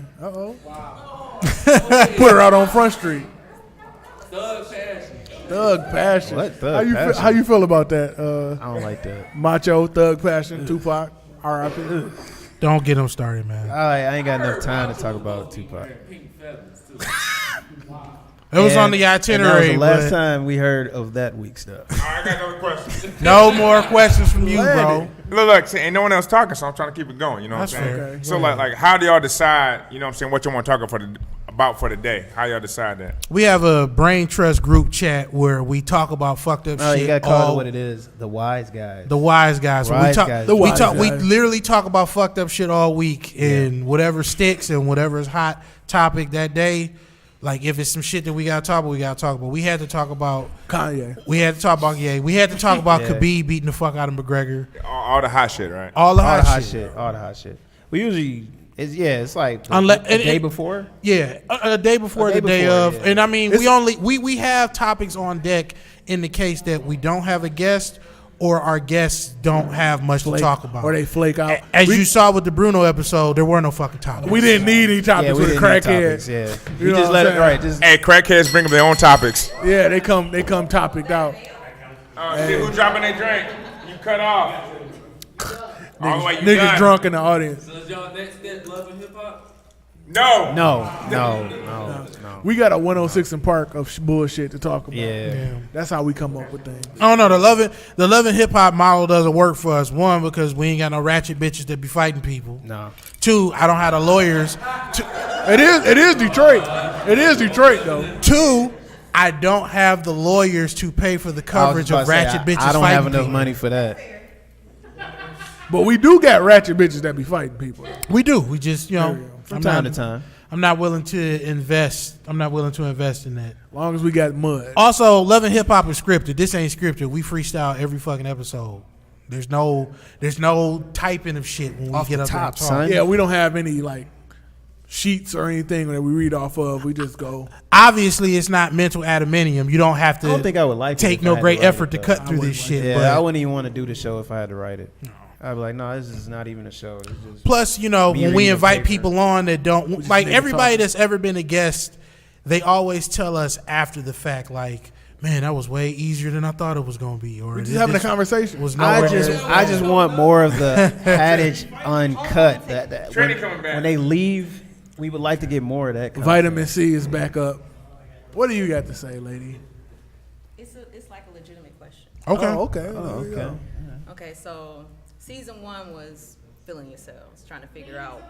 Put her out on Front Street. Thug Passion. Thug Passion. What? Thug Passion? How you feel about that? I don't like that. Macho, Thug Passion, Tupac, R.I.P. Don't get them started, man. I ain't got enough time to talk about Tupac. Pink feathers, too. It was on And- the and that was itinerary, the last but time we heard of that weak stuff. All right, I got another question. no more questions from you, bro. Look, see, ain't no one else talking, so I'm trying to keep it going. You know That's what I'm saying? fair. Okay. So, like, how do y'all decide? You know what I'm saying? What you want to talk about for the day? How y'all decide that? We have a brain trust group chat where we talk about fucked up Oh, shit. you got to call all- it what it is. The wise guys. The wise guys. The we wise talk. guys. The We wise talk. We guys. literally talk about fucked up shit all week, and whatever sticks and whatever is hot topic that day. Like if it's some shit that we gotta talk about, we gotta talk about. We had to talk about Kanye. We had to talk about We had to talk about Yeah. Khabib beating the fuck out of McGregor. All the hot shit, right? All the All hot, the hot shit. shit. All the hot shit. We usually, it's like Unless- the day before. Yeah, a day before, A day the day before, of, yeah. and I mean we have topics on deck in the case that we don't have a guest or our guests don't have much to talk about. Or they flake out. As you saw with the Bruno episode, there were no fucking topics. We didn't need any topics Yeah, we with a didn't need crackhead. topics, yeah. You We know just what let I'm it right. saying? Just Hey, crackheads bring up their own topics. Yeah, they come topicked out. See who dropping their drink? You cut off. All the way, you Niggas done. drunk in the audience. So is y'all next step Love and Hip Hop? No. no. We got a 106 in Park of bullshit to talk about. Yeah. That's how we come up with things. I don't know. The love and hip hop model doesn't work for us. One, because we ain't got no ratchet bitches that be fighting people. No. Two, I don't have the lawyers. It is Detroit. It is Detroit though. Two, I don't have the lawyers to pay for the coverage of ratchet bitches I don't fighting have enough people. money for that. But we do got ratchet bitches that be fighting people. We do. We just, From time to time. I'm not willing to invest. I'm not willing to invest in that. As long as we got mud. Also, Love and Hip Hop is scripted. This ain't scripted. We freestyle every fucking episode. There's no typing of shit when we Off get the up top, there and talk. son. Yeah, we don't have any like sheets or anything that we read off of. We just go. Obviously, it's not mental adamantium. You don't have to I don't think I would like it take if I no had great to write effort it, to though. cut through this shit. Yeah, but I wouldn't even want to do the show if I had to write it. I'd be like, no, this is not even a show. It's just plus, me when we reading the invite paper. people on that don't like niggas everybody talking. that's ever been a guest, they always tell us after the fact, like, man, that was way easier than I thought it was gonna be. Or We just having a this conversation. was I nowhere just want more of the Hattage uncut. That Trini coming back. when they leave, we would like to get more of that. Content. Vitamin C is back up. What do you got to say, lady? It's like a legitimate question. Okay. Oh, okay. Oh, There you okay. go. Okay, so season 1 was feeling yourselves, trying to figure out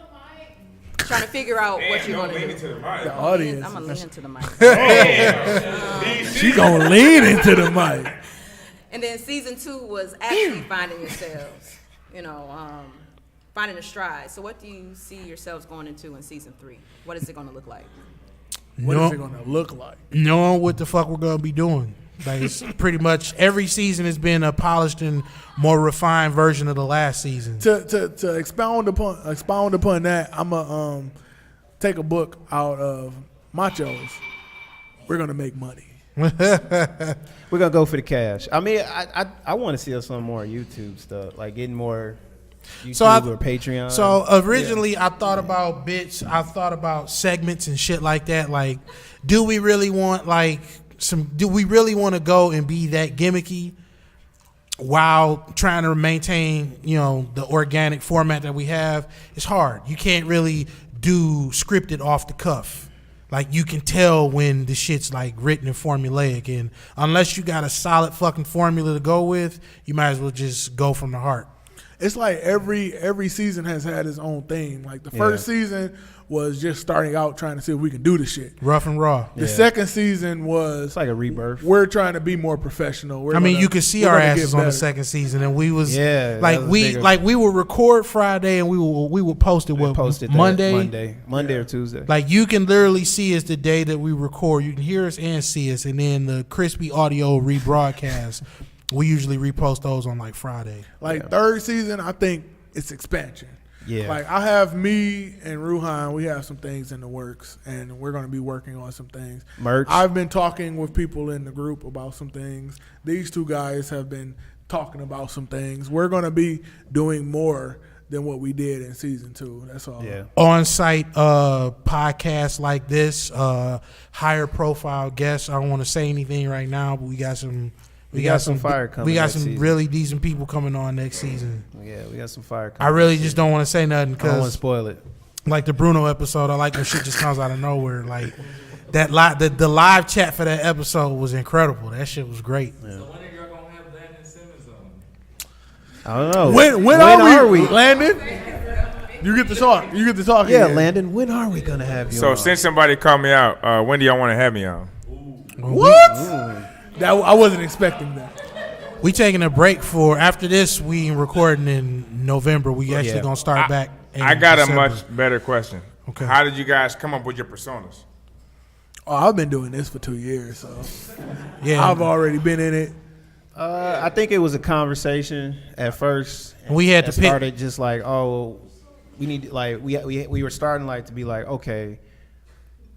what you're gonna do. The audience. I'm gonna lean into the mic. She gonna lean into the mic. And then season 2 was actually finding yourselves, finding a stride. So what do you see yourselves going into in season 3? What is it gonna look like? What is it gonna look like? Knowing what the fuck we're gonna be doing. Like, it's pretty much every season has been a polished and more refined version of the last season. To expound upon that, I'm gonna take a book out of Machos. We're gonna make money. We're gonna go for the cash. I mean, I want to see us on more YouTube stuff, like getting more YouTube or Patreon. So originally, I thought about bits. I thought about segments and shit like that. Like, do we really want do we really want to go and be that gimmicky while trying to maintain, the organic format that we have? It's hard. You can't really do scripted off the cuff. Like, you can tell when the shit's like written and formulaic, and unless you got a solid fucking formula to go with, you might as well just go from the heart. It's like every season has had its own theme. Like, the first season was just starting out trying to see if we can do the shit. Rough and raw. The second season was it's like a rebirth. We're trying to be more professional. You could see our asses on the second season, and we was we would record Friday and we would post it Monday or Tuesday. Like, you can literally see us the day that we record. You can hear us and see us, and then the crispy audio rebroadcast. We usually repost those on like Friday. Third season, I think it's expansion. Yeah. Like, I have me and Ruhan, we have some things in the works, and we're going to be working on some things. Merch. I've been talking with people in the group about some things. These two guys have been talking about some things. We're going to be doing more than what we did in season 2. That's all. Yeah. On-site podcasts like this, higher profile guests. I don't want to say anything right now, but we got some fire coming. We got some really decent people coming on next season. Yeah, we got some fire coming. I really just don't want to say nothing because I don't want to spoil it. Like the Bruno episode, I like when shit just comes out of nowhere. Like that the live chat for that episode was incredible. That shit was great. Yeah. So when are y'all gonna have Landon Simmons on? I don't know. When are we? Landon? You get to talk. Yeah, Landon. When are we gonna have you? So on? since somebody called me out, when do y'all want to have me on? What? That I wasn't expecting that. We taking a break after this. We recording in November. We actually gonna start back. I got December. a much better question. Okay. How did you guys come up with your personas? Oh, I've been doing this for 2 years, so yeah, I've already been in it. I think it was a conversation at first. We had to started just like, we need we were starting to be like, okay,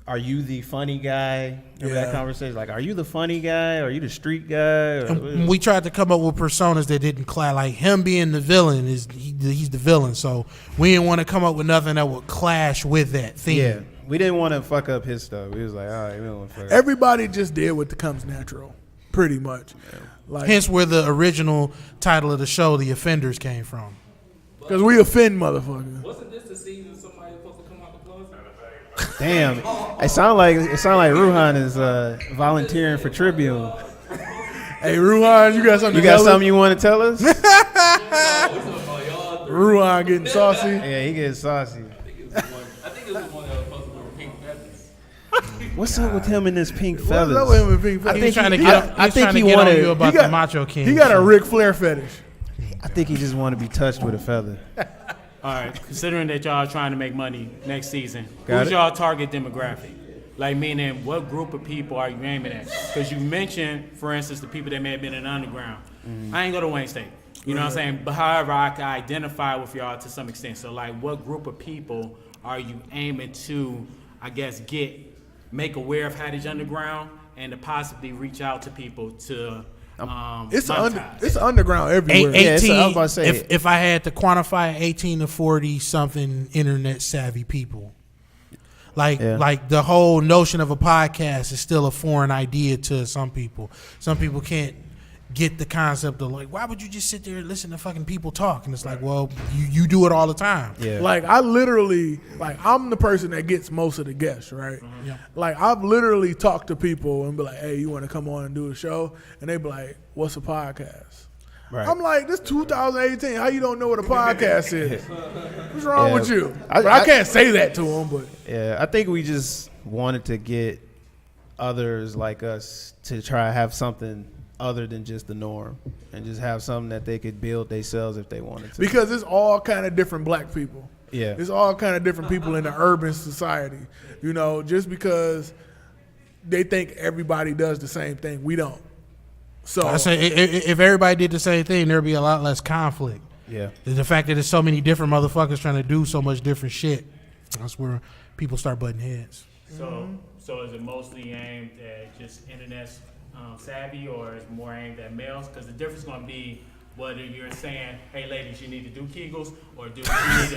are you the funny guy? Remember that conversation? Like, are you the funny guy? Are you the street guy? We tried to come up with personas that didn't clash. Like, him being the villain he's the villain. So we didn't want to come up with nothing that would clash with that theme. Yeah, we didn't want to fuck up his stuff. We was like, all right, we don't want to fuck up. Everybody just did what comes natural, pretty much. Yeah. Like, hence where the original title of the show, The Offenders, came from. Because we offend motherfuckers. Wasn't this the season somebody was supposed to come out the closet? Damn, it sound like Ruhan is volunteering for Tribune. Hey, Ruhan, you got something? You want to tell us? Ruhan getting saucy. Yeah, he getting saucy. I think it was one that was supposed to wear pink feathers. What's up with him and his pink feathers? What's up with him and pink feathers? He was trying to get on you about the Macho King. He got a Ric Flair fetish. I think he just want to be touched with a feather. All right, considering that y'all are trying to make money next season, Got who's it. y'all target demographic? Like, meaning, what group of people are you aiming at? Because you mentioned, for instance, the people that may have been in the underground. I ain't go to Wayne State. You know what I'm saying? But however, I can identify with y'all to some extent. So, like, what group of people are you aiming to, I guess, make aware of Hattage Underground and to possibly reach out to people to It's underground everywhere. 18, I was about to say, if I had to quantify 18 to 40 something internet savvy people. Like the whole notion of a podcast is still a foreign idea to some people. Some people can't get the concept of, like, why would you just sit there and listen to fucking people talk? And it's like, well, you do it all the time. Yeah. Like, I literally, I'm the person that gets most of the guests, right? Yeah. Like, I've literally talked to people and be like, hey, you want to come on and do a show? And they be like, what's a podcast? Right. I'm like, this 2018. How you don't know what a podcast is? What's wrong with you? I Can't say that to him, but yeah, I think we just wanted to get others like us to try to have something other than just the norm, and just have something that they could build themselves if they wanted to. because it's all kind of different black people. Yeah. It's all kind of different people in the urban society. You know, just because they think everybody does the same thing, we don't. So I say if everybody did the same thing, there'd be a lot less conflict. Yeah. The fact that there's so many different motherfuckers trying to do so much different shit, that's where people start butting heads. So is it mostly aimed at just internet savvy, or is it more aimed at males? Because the difference is going to be whether you're saying, hey, ladies, you need to do Kegels, or do you need to...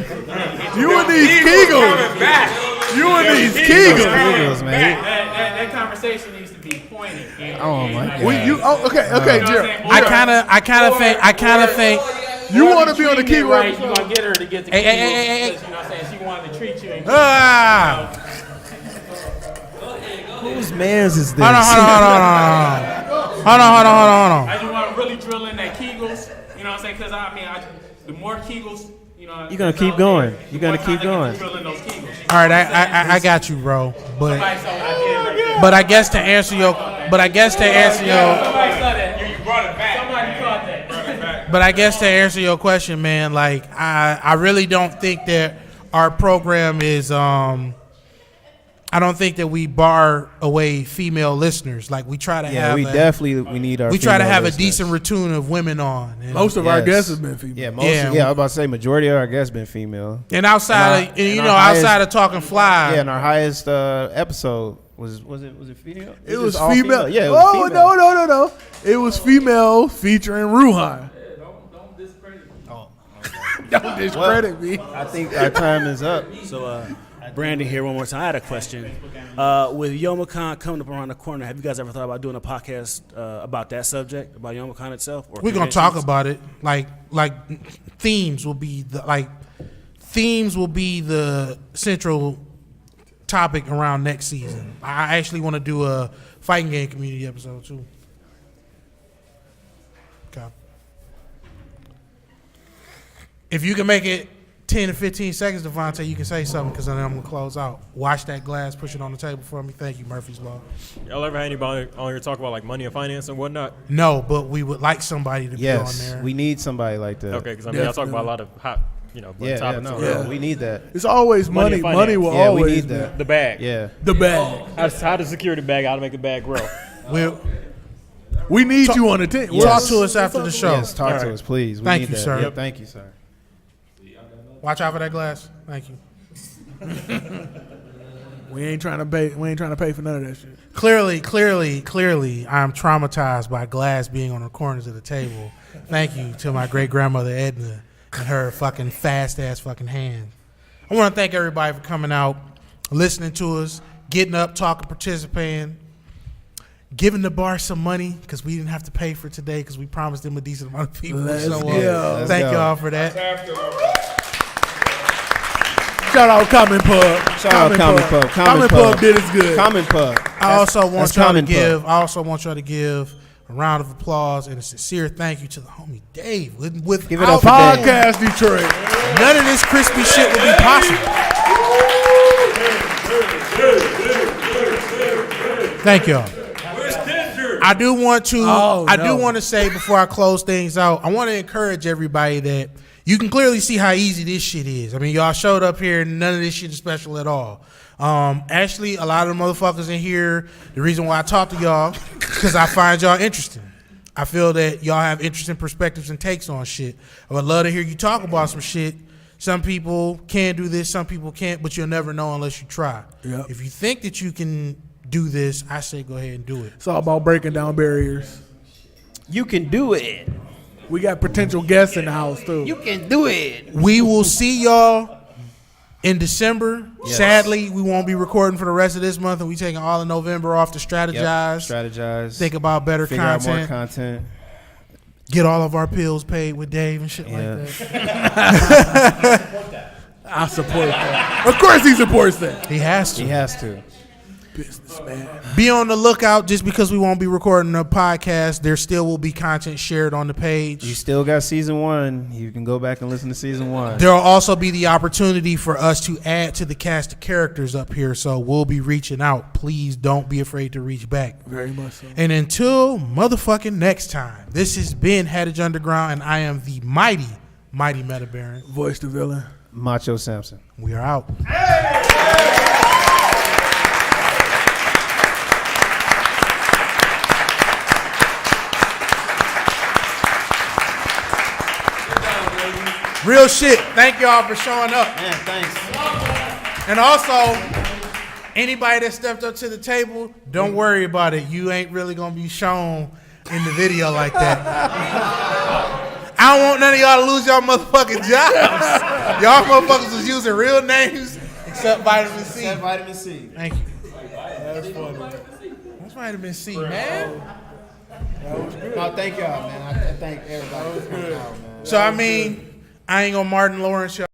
You and these Kegels. You and these Kegels. man. That conversation needs to be pointed. Oh, my God. Okay, Jerry. I kind of think. You want to be on the Kegel right, episode? you're going to get her to get the Kegels. Hey. Because, you know what I'm saying, she wanted to treat you. And Whose man's is this? Hold on. I just want to really drill in that Kegels. You know what I'm saying? Because, the more Kegels, you know... You're going to keep going. You're going to keep going. Drilling those Kegels. All right, I got you, bro. But I guess to answer your Somebody saw that. You brought it back. Somebody caught that. But I guess to answer your question, man, like I really don't think that our program is I don't think that we bar away female listeners. Like we try to have we need our we try to have listeners. a decent return of women on. And, Most of our guests have been female. Yeah, I was about to say majority of our guests been female. and outside outside of talking fly. Yeah, and our highest episode was it female? It was all female. Yeah, it was female. No. It was female featuring Ruhan. Don't discredit me. Don't discredit me. I think our time is up. So, Brandon here one more time. I had a question. With YomaCon coming up around the corner, have you guys ever thought about doing a podcast about that subject, about YomaCon itself? Or We're gonna talk about it. Like themes will be the central topic around next season. I actually want to do a fighting game community episode too. Okay. If you can make it 10 to 15 seconds, Devontae, you can say something because then I'm going to close out. Watch that glass, push it on the table for me. Thank you, Murphy's Law. Y'all ever had anybody on here talk about like money and finance and whatnot? No, but we would like somebody to be on there. We need somebody like that. Okay, because y'all talk about a lot of hot, topics. We need that. It's always money. Money will always we need be that. The bag. Yeah. The bag. How to security bag, how to make the bag grow. We need you on the team. Talk to us after the show. Yes, talk to us, please. We Thank need you, that. sir. Yep. Thank you, sir. Watch out for that glass. Thank you. We ain't trying to pay for none of that shit. Clearly, I'm traumatized by glass being on the corners of the table. Thank you to my great grandmother Edna and her fucking fast ass fucking hand. I want to thank everybody for coming out, listening to us, getting up, talking, participating, giving the bar some money because we didn't have to pay for today because we promised them a decent amount of people to show up. Thank y'all for that. Shout out Common Pub. Common Pub did it good. Common Pub. I also want y'all to give a round of applause and a sincere thank you to the homie Dave. With Give it up for Podcast Detroit. None of this crispy shit would be possible. Thank y'all. I do want to say before I close things out, I want to encourage everybody that you can clearly see how easy this shit is. I mean, y'all showed up here and none of this shit is special at all. Actually, a lot of the motherfuckers in here, the reason why I talk to y'all is because I find y'all interesting. I feel that y'all have interesting perspectives and takes on shit. I would love to hear you talk about some shit. Some people can do this, some people can't, but you'll never know unless you try. Yep. If you think that you can do this, I say go ahead and do it. It's all about breaking down barriers. You can do it. We got potential guests in the house too. You can do it. We will see y'all in December. Yes. Sadly, we won't be recording for the rest of this month, and we taking all of November off to strategize. Think about better figure content. Out more content. Get all of our bills paid with Dave and shit like that. I support that. Of course he supports that. He has to. Businessman. Be on the lookout. Just because we won't be recording a podcast, there still will be content shared on the page. You still got season 1. You can go back and listen to season 1. There will also be the opportunity for us to add to the cast of characters up here, so we'll be reaching out. Please don't be afraid to reach back. Very much so. And until motherfucking next time, this has been Hattage Underground, and I am the mighty Meta Baron. Voice the villain. Macho Samson. We are out. Real shit. Thank y'all for showing up. Man, thanks. And also, anybody that stepped up to the table, don't worry about it. You ain't really gonna be shown in the video like that. I don't want none of y'all to lose y'all motherfucking jobs. Y'all motherfuckers was using real names except vitamin C. Except vitamin C. Thank you. That's funny. That's vitamin C, man. No, thank y'all, man. I thank everybody for coming out, man. So I mean, I ain't gonna Martin Lawrence y'all.